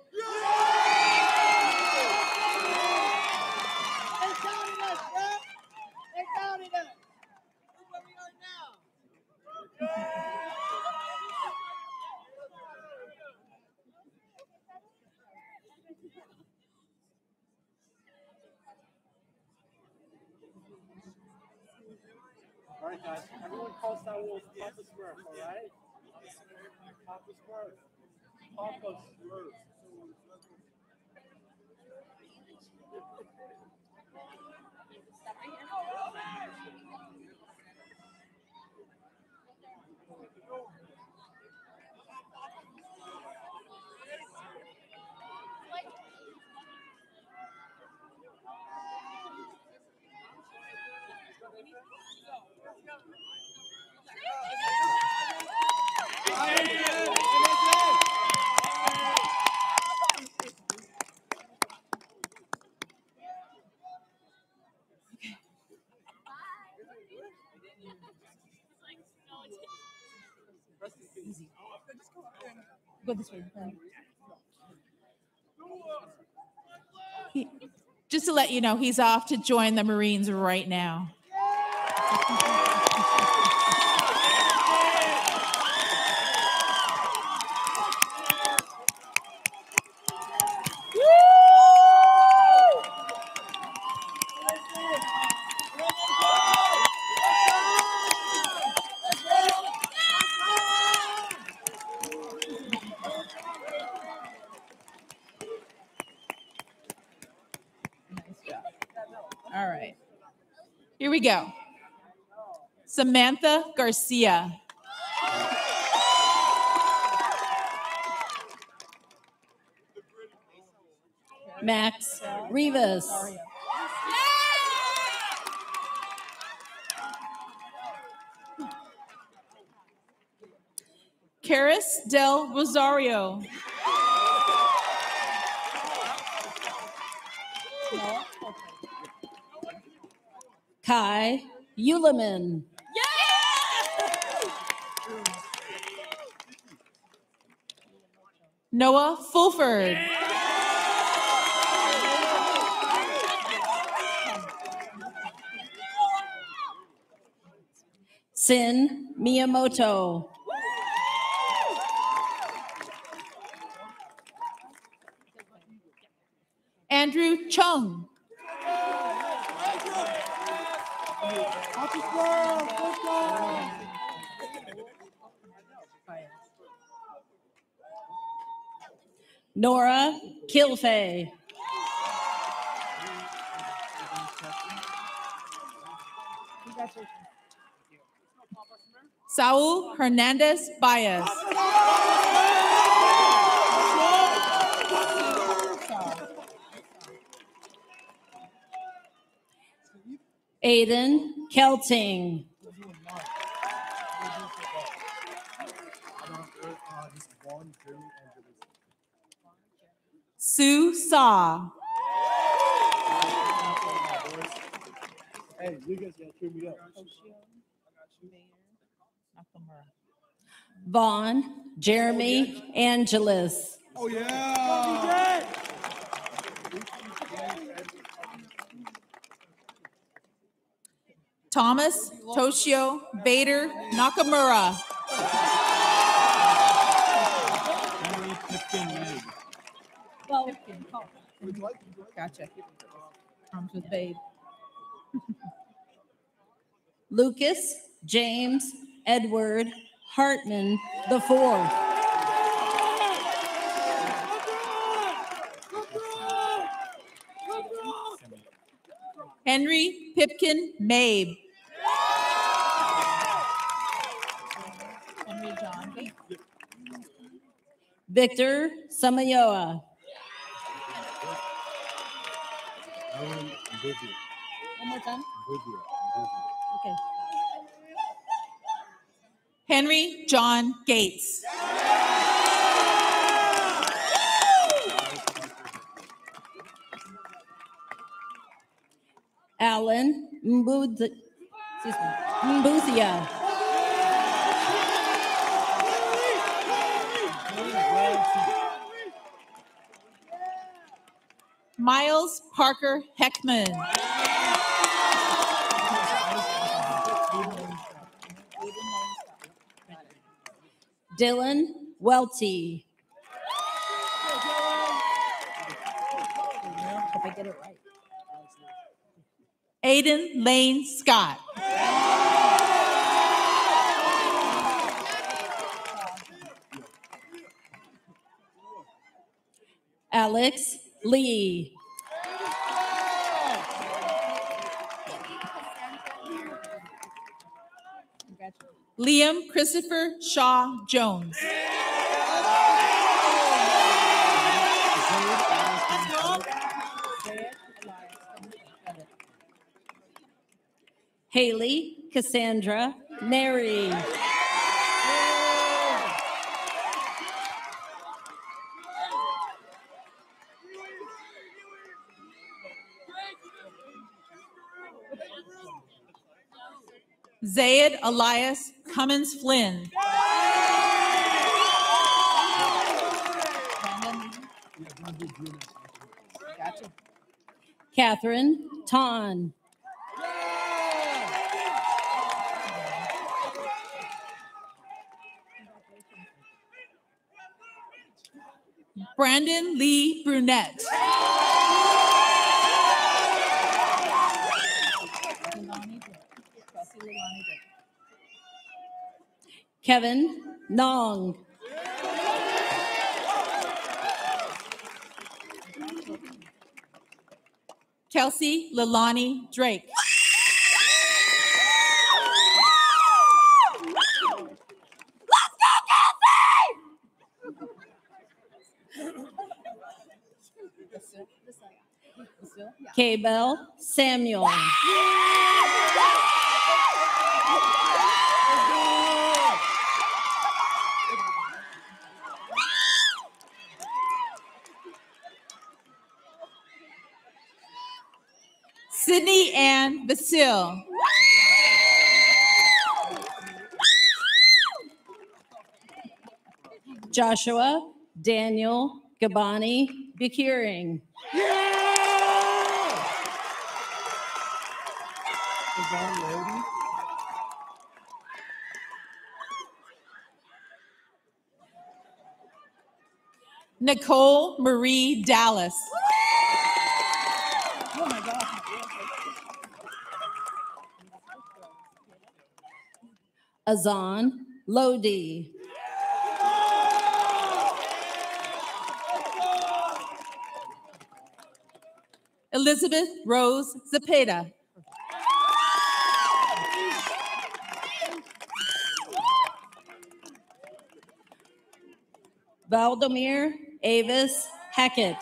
All right, guys. Everyone calls that wolf Papa Smurf, all right? Papa Smurf. Papa Smurf. Go this way. Just to let you know, he's off to join the Marines right now. All right. Here we go. Samantha Garcia. Max Rivas. Caris Del Rosario. Kai Uleman. Noah Fulford. Sin Miyamoto. Andrew Chung. Nora Kilfay. Saul Hernandez Baez. Aiden Kelting. Sue Saw. Hey, you guys gotta cheer me up. Vaughn Jeremy Angelis. Oh yeah. Thomas Toshio Bader Nakamura. Well, gotcha. Comes with Babe. Lucas James Edward Hartman the fourth. Henry Pipkin Mabe. Henry John. Victor Samayoa. One more time. Okay. Henry John Gates. Alan Mbuthia. Miles Parker Heckman. Dylan Welty. Hope I get it right. Aiden Lane Scott. Alex Lee. Liam Christopher Shaw Jones. Haley Cassandra Neri. Zayed Elias Cummins Flynn. Gotcha. Catherine Ton. Brandon Lee Brunette. Kevin Nong. Kelsey Lilani Drake. K-Bell Samuel. Sydney Ann Basil. Joshua Daniel Gabani Bukuring. Nicole Marie Dallas. Oh my God. Azan Lodi. Elizabeth Rose Zepeda. Valdomir Avis Hackett.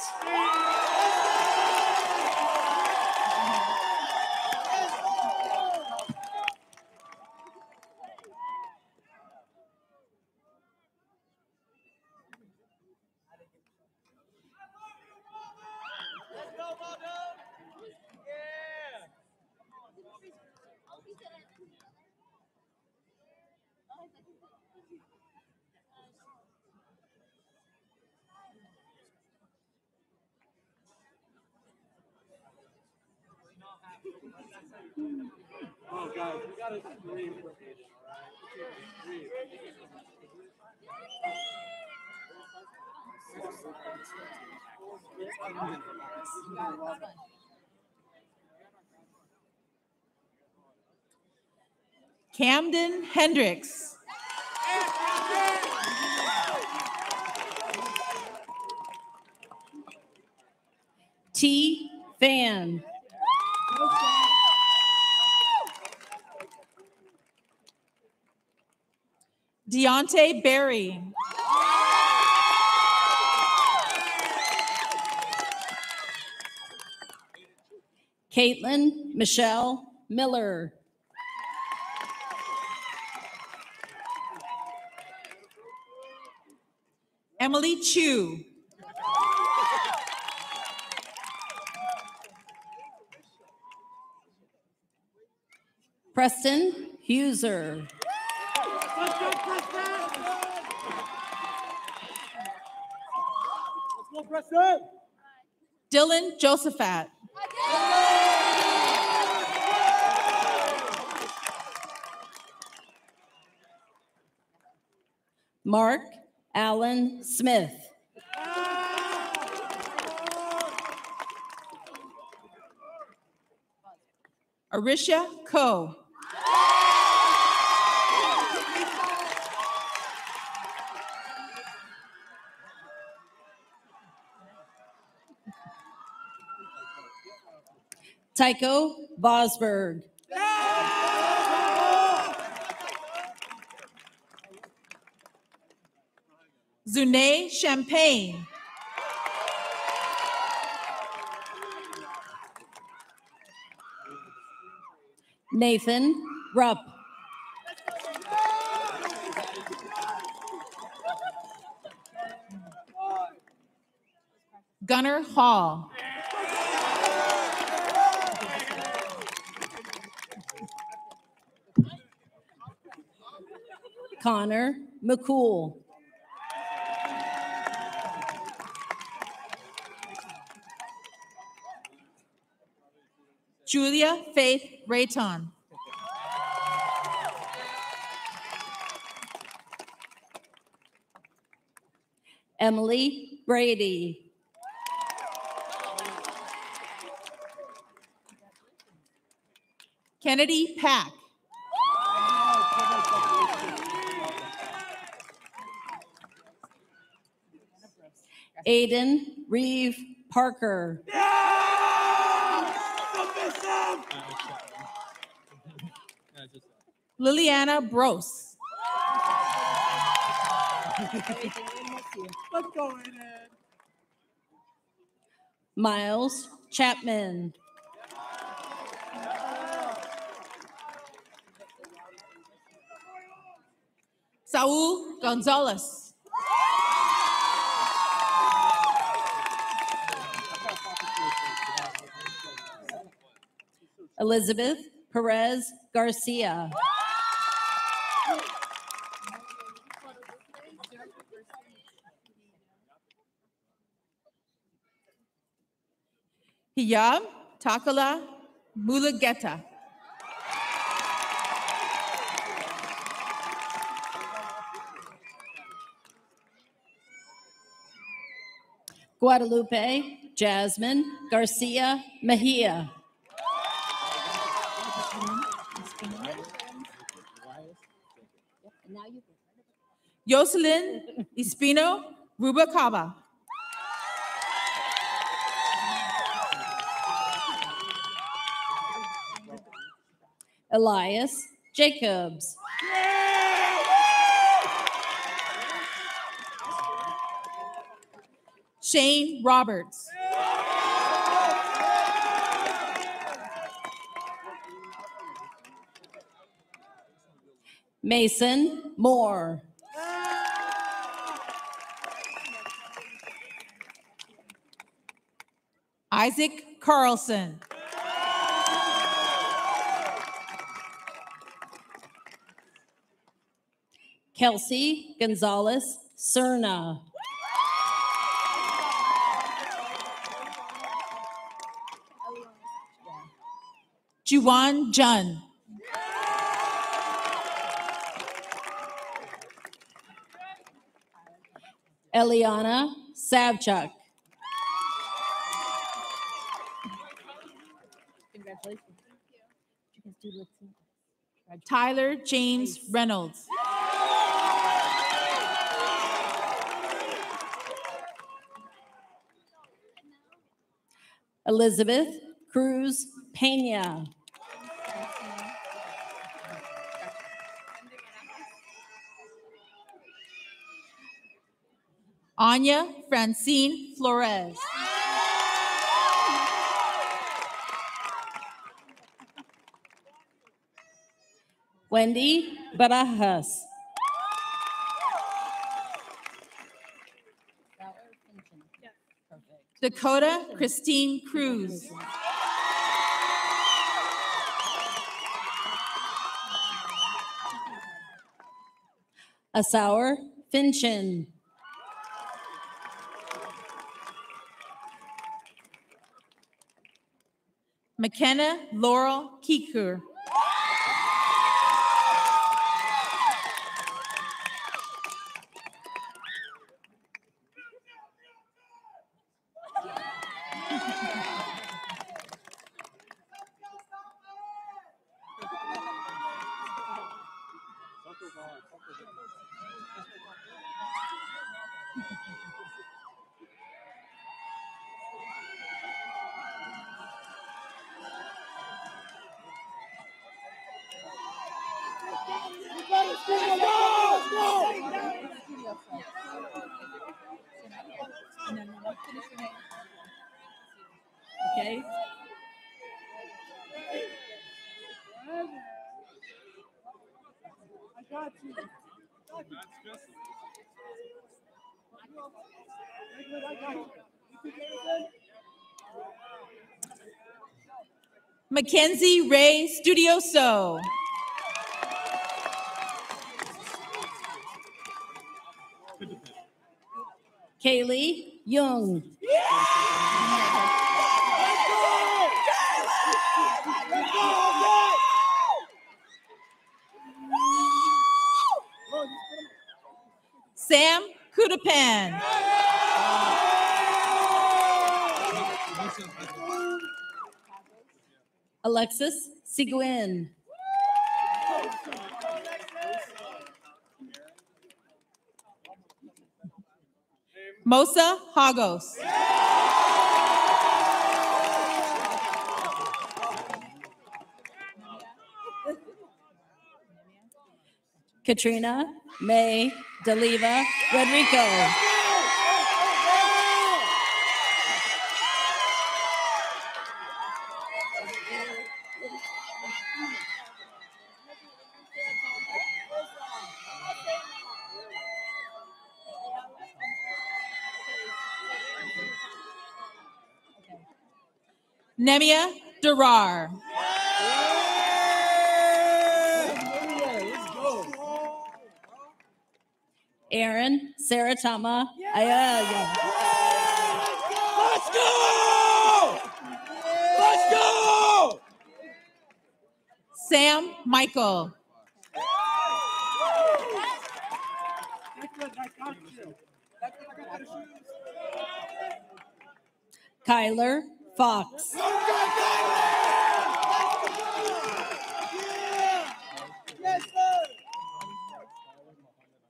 Oh, guys, we gotta scream for Aiden, all right? Camden Hendricks. T. Fan. Deontay Berry. Caitlin Michelle Miller. Emily Chu. Preston Huser. Let's go, Preston! Dylan Josephat. Mark Allen Smith. Arisha Ko. Tycho Vosberg. Zune Champagne. Nathan Rupp. Gunnar Hall. Connor McCool. Julia Faith Rayton. Emily Brady. Kennedy Pack. Aiden Reeve Parker. Liliana Bros. Let's go, Aiden. Miles Chapman. Saul Gonzalez. Elizabeth Perez Garcia. Hiyam Takala Mulugeta. Guadalupe Jasmine Garcia Mejia. Yoselin Espino Rubacaba. Elias Jacobs. Shane Roberts. Mason Moore. Isaac Carlson. Kelsey Gonzalez Cerna. Juwan Jun. Eliana Savchuk. Congratulations. You guys do lip sync. Tyler James Reynolds. Elizabeth Cruz Pena. Anya Francine Flores. Wendy Barajas. Dakota Christine Cruz. Asaur Finchin. McKenna Laurel Kikur. Okay. I got you. Mackenzie Ray Studioso. Kaylee Young. Sam Kudapan. Alexis Seguin. Mosa Hagos. Katrina May Deliva Rodrigo. Nemia Durar. Aaron Saratama Ayala. Let's go! Let's go! Sam Michael. Kyler Fox.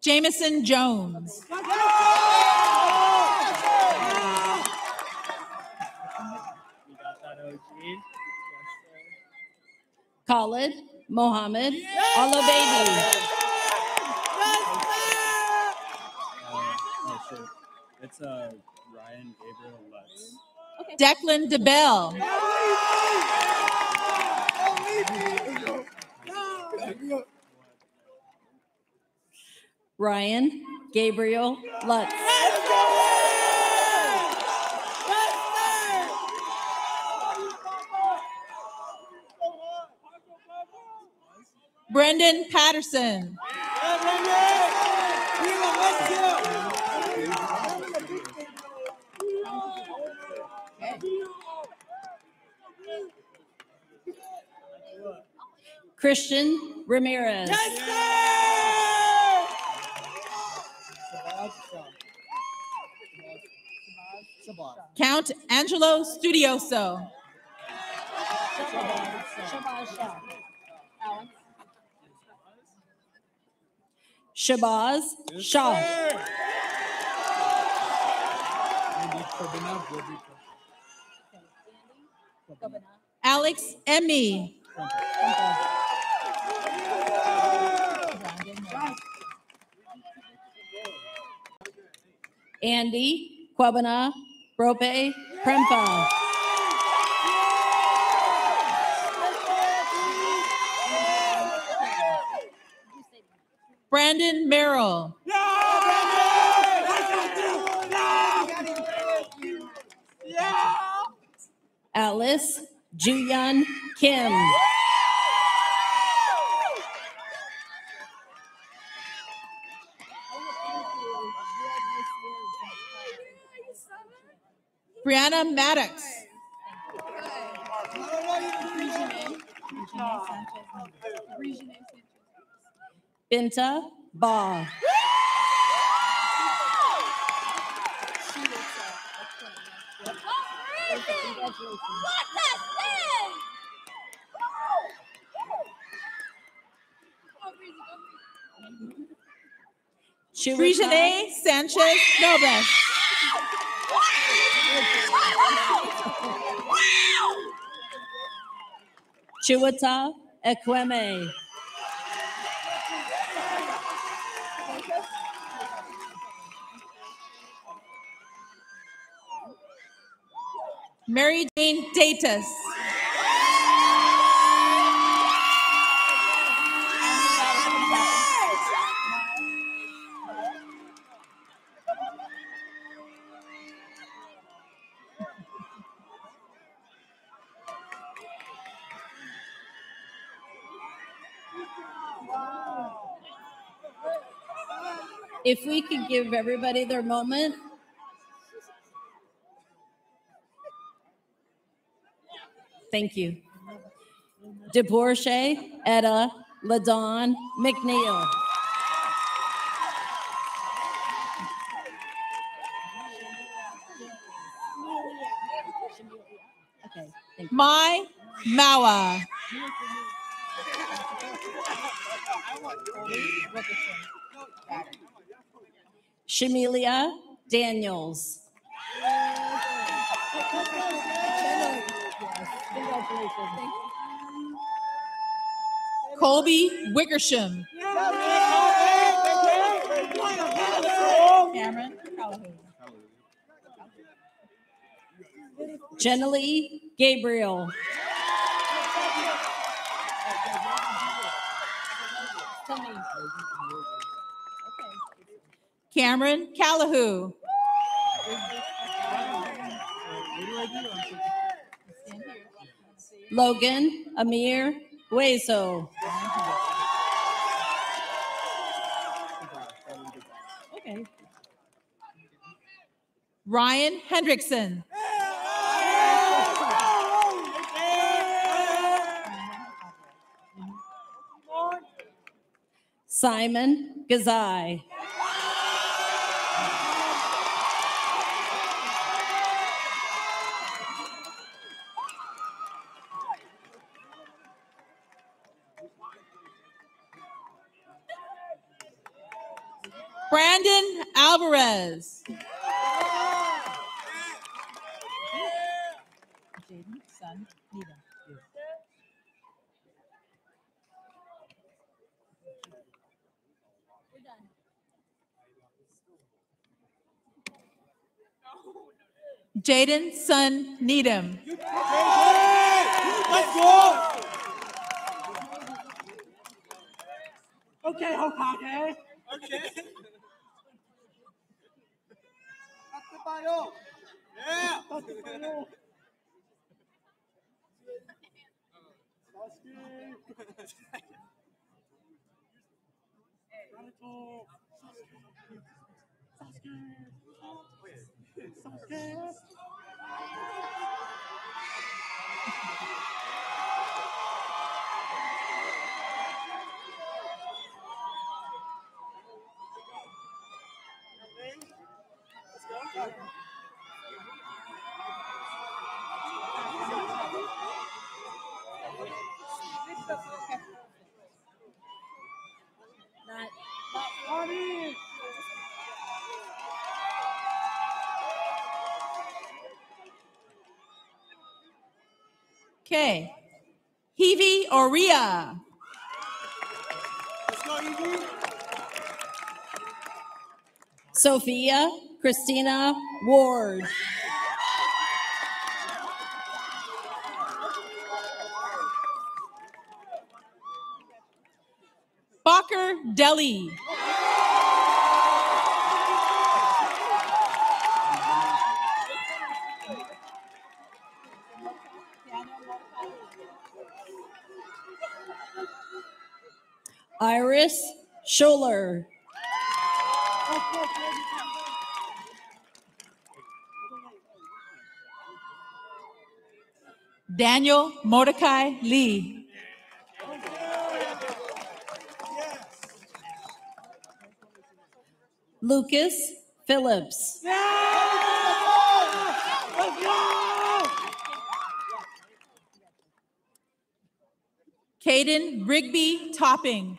Jameson Jones. Khalid Mohammed Alababy. Oh, shit. It's Ryan Gabriel Lutz. Declan DeBell. Ryan Gabriel Lutz. Brendan Patterson. Christian Ramirez. Count Angelo Studioso. Shabazz Shaw. Alex Emmy. Andy Kwabena Brope Prempa. Brandon Merrill. Alice Juyeon Kim. Brianna Maddox. Binta Ba. Regine Sanchez Nobles. Chiwata Ekweme. Mary Jane Datus. If we could give everybody their moment. Thank you. DePorche Etta LaDon McNeil. Okay. Mai Mawa. Shamilia Daniels. Colby Wickersham. Cameron Callahan. Jenalee Gabriel. Cameron Callahoo. Logan Amir Hueso. Okay. Ryan Hendrickson. Simon Gazai. Brandon Alvarez. Jaden, son, Nita. Jaden Sun Needham. Let's go! Okay, Hokage. Okay. Yeah. Okay. Hivi Oria. Sophia Christina Ward. Bakr Deli. Iris Scholler. Daniel Mordecai Lee. Lucas Phillips. Caden Rigby Topping.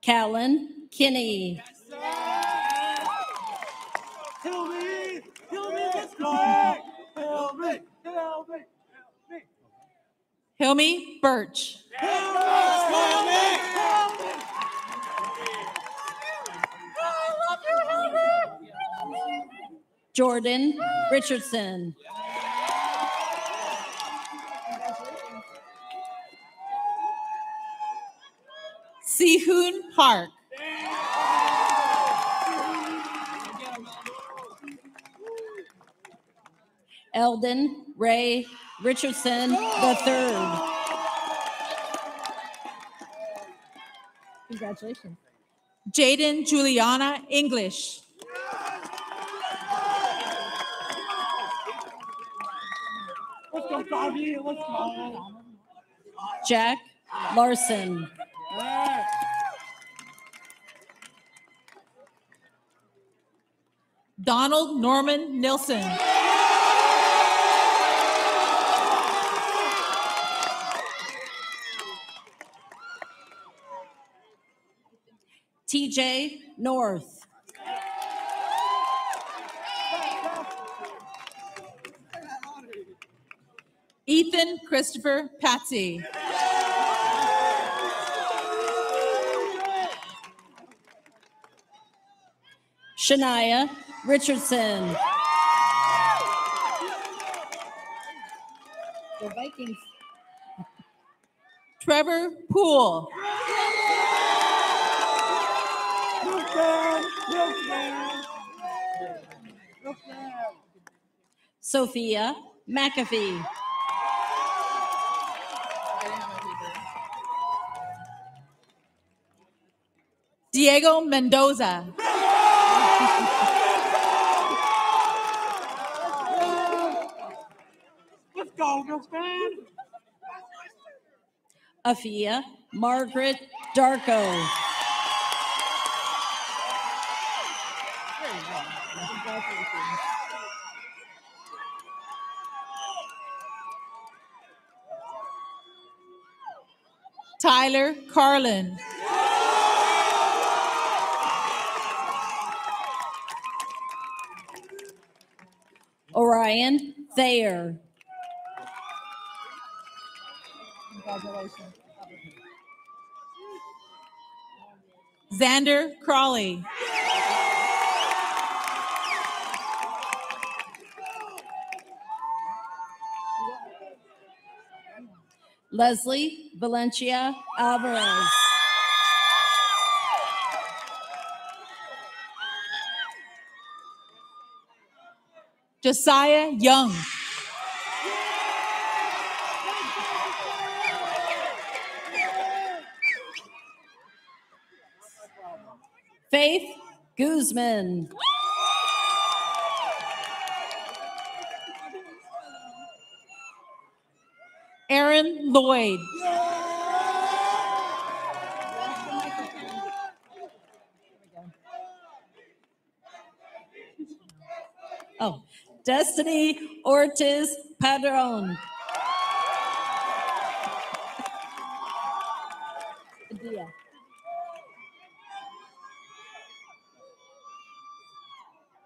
Callan Kinney. Help me! Help me! Let's go! Help me! Help me! Hilmy Birch. Jordan Richardson. Sihoon Park. Eldon Ray Richardson III. Congratulations. Jaden Juliana English. Let's go, doggy! Let's go! Jack Larson. Donald Norman Nilsson. TJ North. Ethan Christopher Patsy. Shania Richardson. The Vikings. Trevor Poole. Sophia McAfee. Diego Mendoza. Let's go, Bills fan! Afia Margaret Darko. Tyler Carlin. Orion Thayer. Congratulations. Xander Crawley. Leslie Valencia Alvarez. Josiah Young. Faith Guzman. Aaron Lloyd. Oh, Destiny Ortiz Padron. Padilla.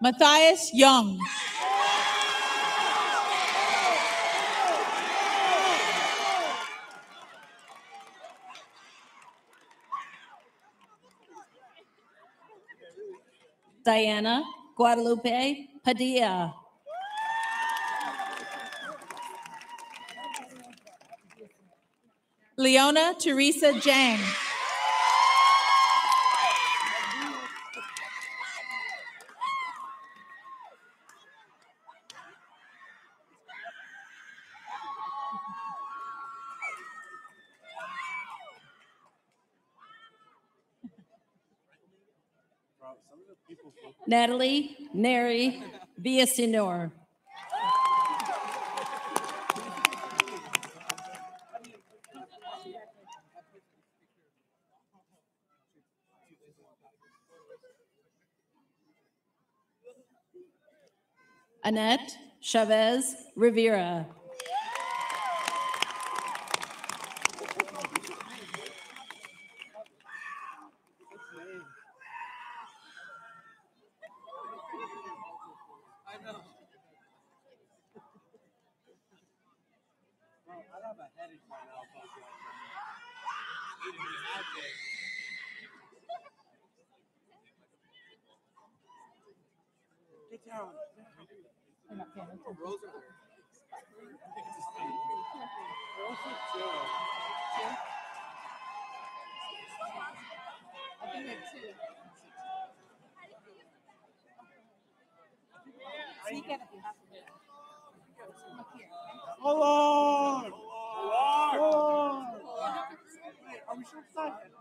Matthias Young. Diana Guadalupe Padilla. Leona Teresa Jang. Natalie Neri Villasenor. Annette Chavez Rivera. Get down. Hold on! Wait, are we short-sighted?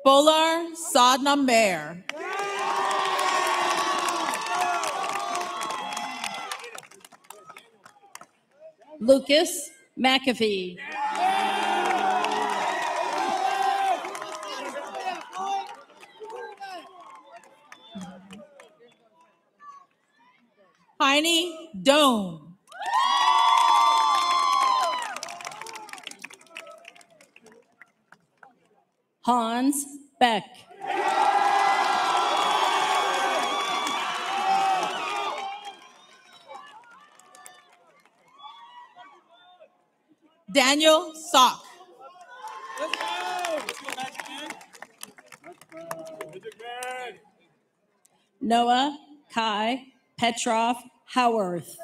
Bolar Sadnamber. Lucas McAfee. Heine Doan. Hans Beck. Daniel Sock. Noah Kai Petrov Howarth.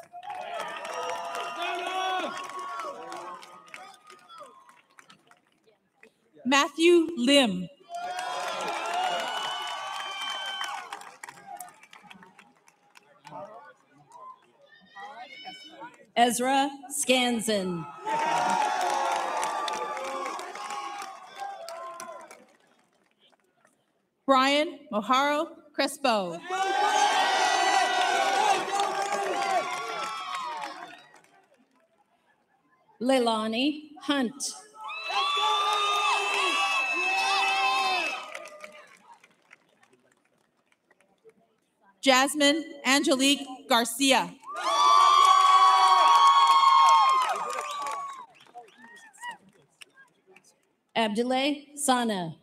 Matthew Lim. Ezra Skansen. Brian Moharo Crespo. Leilani Hunt. Jasmine Angelique Garcia. Abdullah Sana.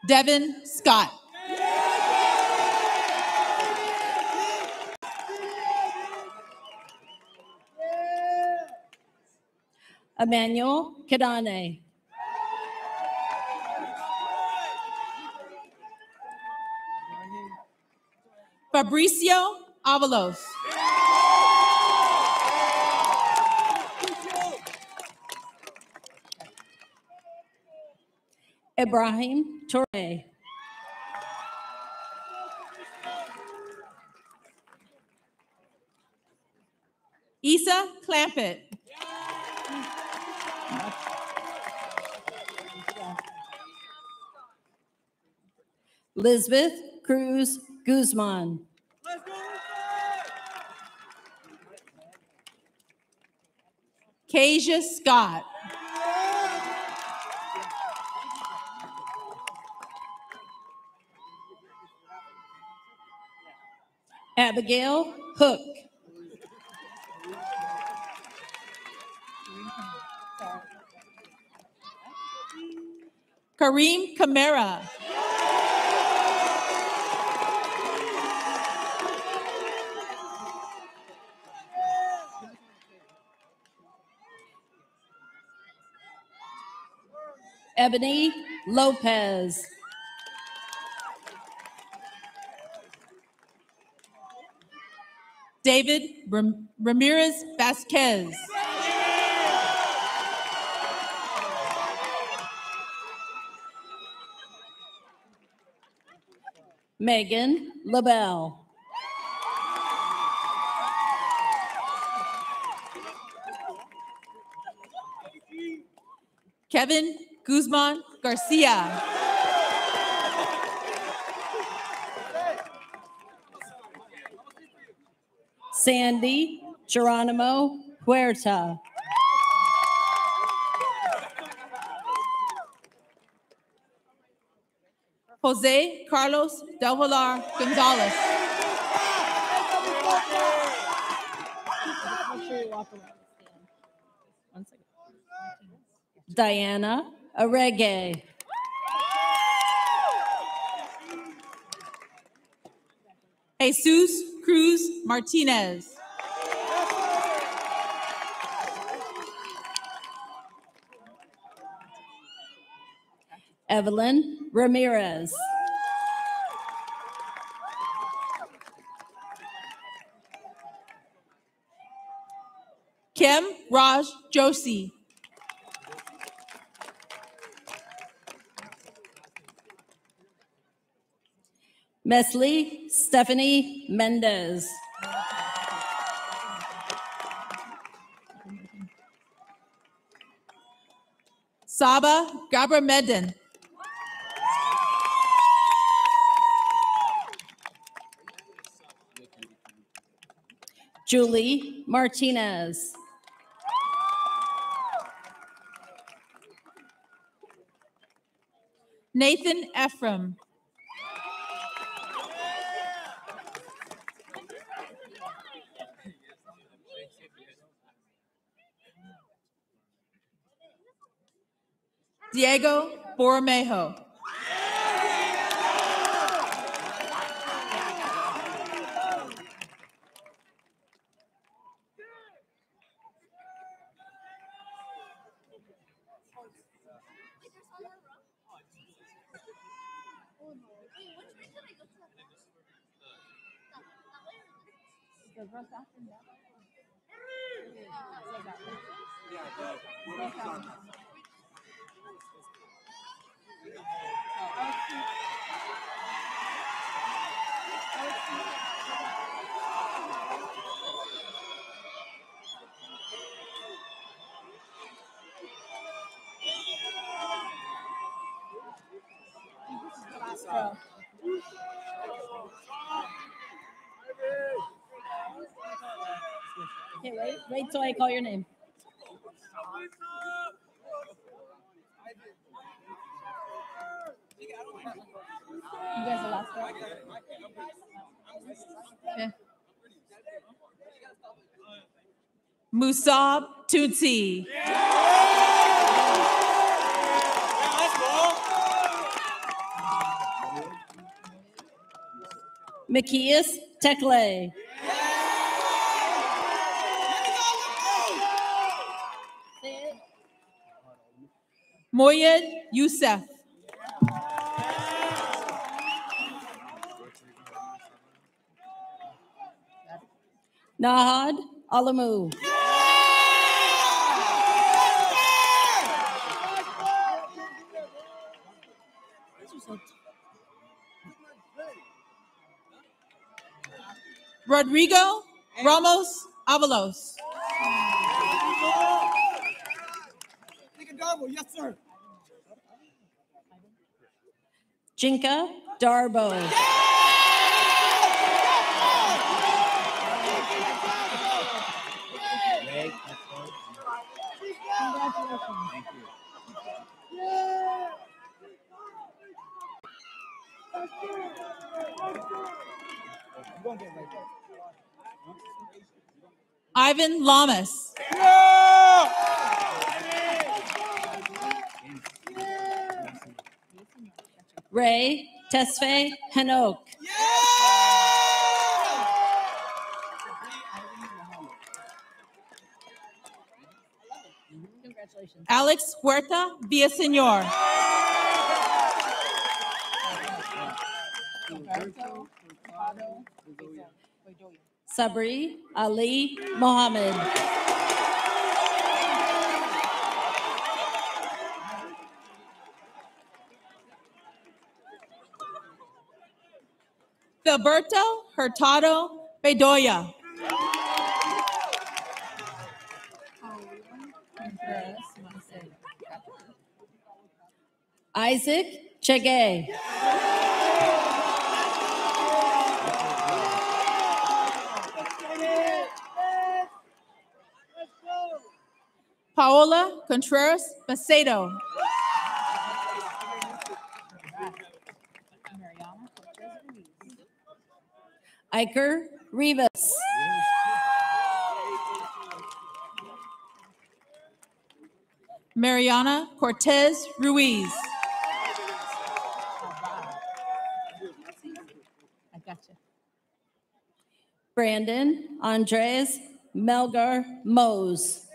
Devin Scott. Emmanuel Kadane. Fabricio Avalos. Ibrahim Toure. Issa Clampett. Lisbeth Cruz Guzman. Kasia Scott. Abigail Hook. Kareem Camara. Ebony Lopez. David Ramirez Vasquez. Megan LaBelle. Kevin Guzman Garcia. Sandy Geronimo Huerta. Jose Carlos Del Villar Gonzalez. Make sure you walk around the stand. 1 second. Diana Arege. Jesus Cruz Martinez. Evelyn Ramirez. Kim Raj Joshi. Mesli Stephanie Mendez. Saba Gabramedin. Julie Martinez. Nathan Ephraim. Diego Bormejo. Okay, wait till I call your name. You guys the last row? Okay. Musab Tutsi. Macias Tekle. Moyed Youssef. Nahad Alamu. Rodrigo Ramos Avalos. level. Yes, sir. Jinka Darbo. Ray, Congratulations. thank you. I'm going to get right there. Ivan Lamas. Ray Tesfaye Hanok. Congratulations. Alex Huerta Villaseñor. Roberto Hurtado Bedoya. Sabri Ali Mohammed. Gilberto Hurtado Bedoya. Isaac Chege. Paola Contreras Macedo. Iker Rivas. Mariana Cortez Ruiz. I got you. Brandon Andres Melgar Mose.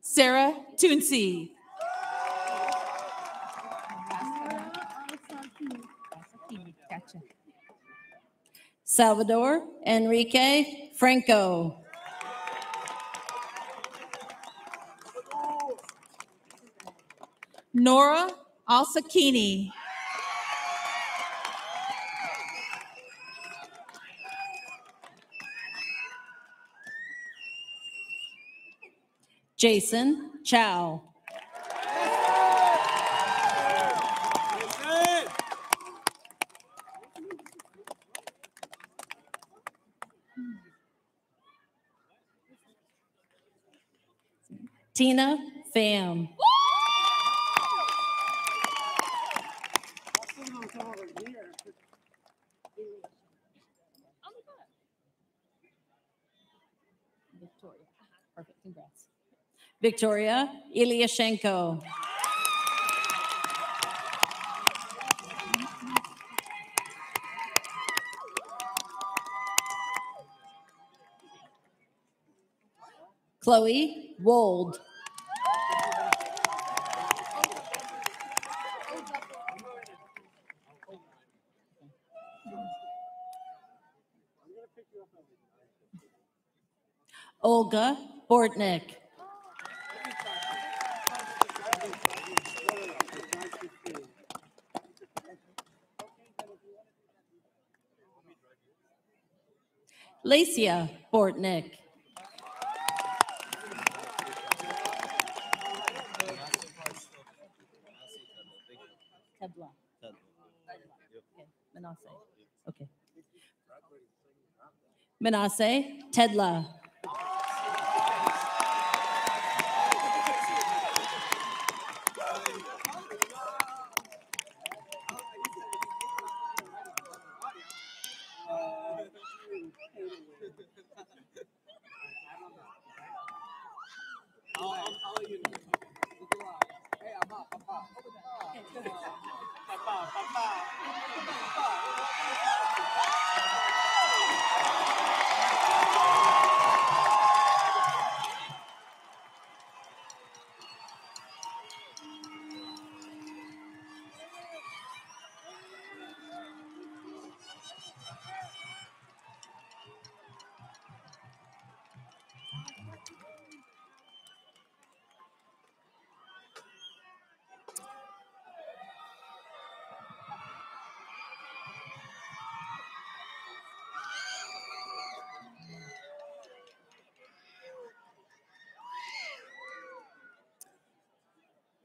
Sarah Toonsey. Gotcha. Salvador Enrique Franco. Nora Alsakini. Jason Chow. Tina Pham. Victoria. Perfect. Congrats. Victoria Ilyashenko. Chloe Wold. Olga Bortnick. Lacia Bortnick. Tedla. Okay. Manasseh. Okay. Manasseh Tedla.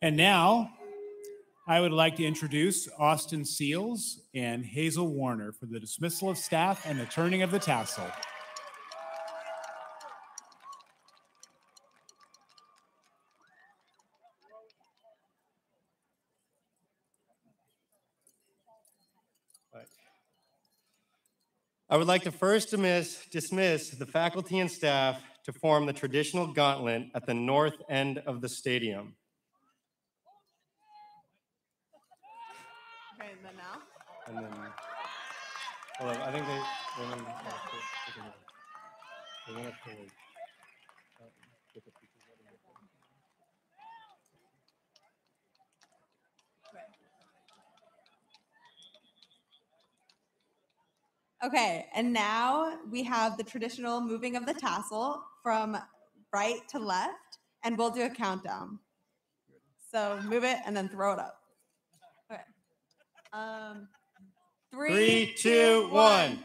And now, I would like to introduce Austin Seals and Hazel Warner for the dismissal of staff and the turning of the tassel. I would like to first dismiss the faculty and staff to form the traditional gauntlet at the north end of the stadium. Okay, and then now? And then, hold on, I think they want to get the pieces ready. Okay, and now we have the traditional moving of the tassel from right to left, and we'll do a countdown. So move it and then throw it up. Okay. 3, 2, 1.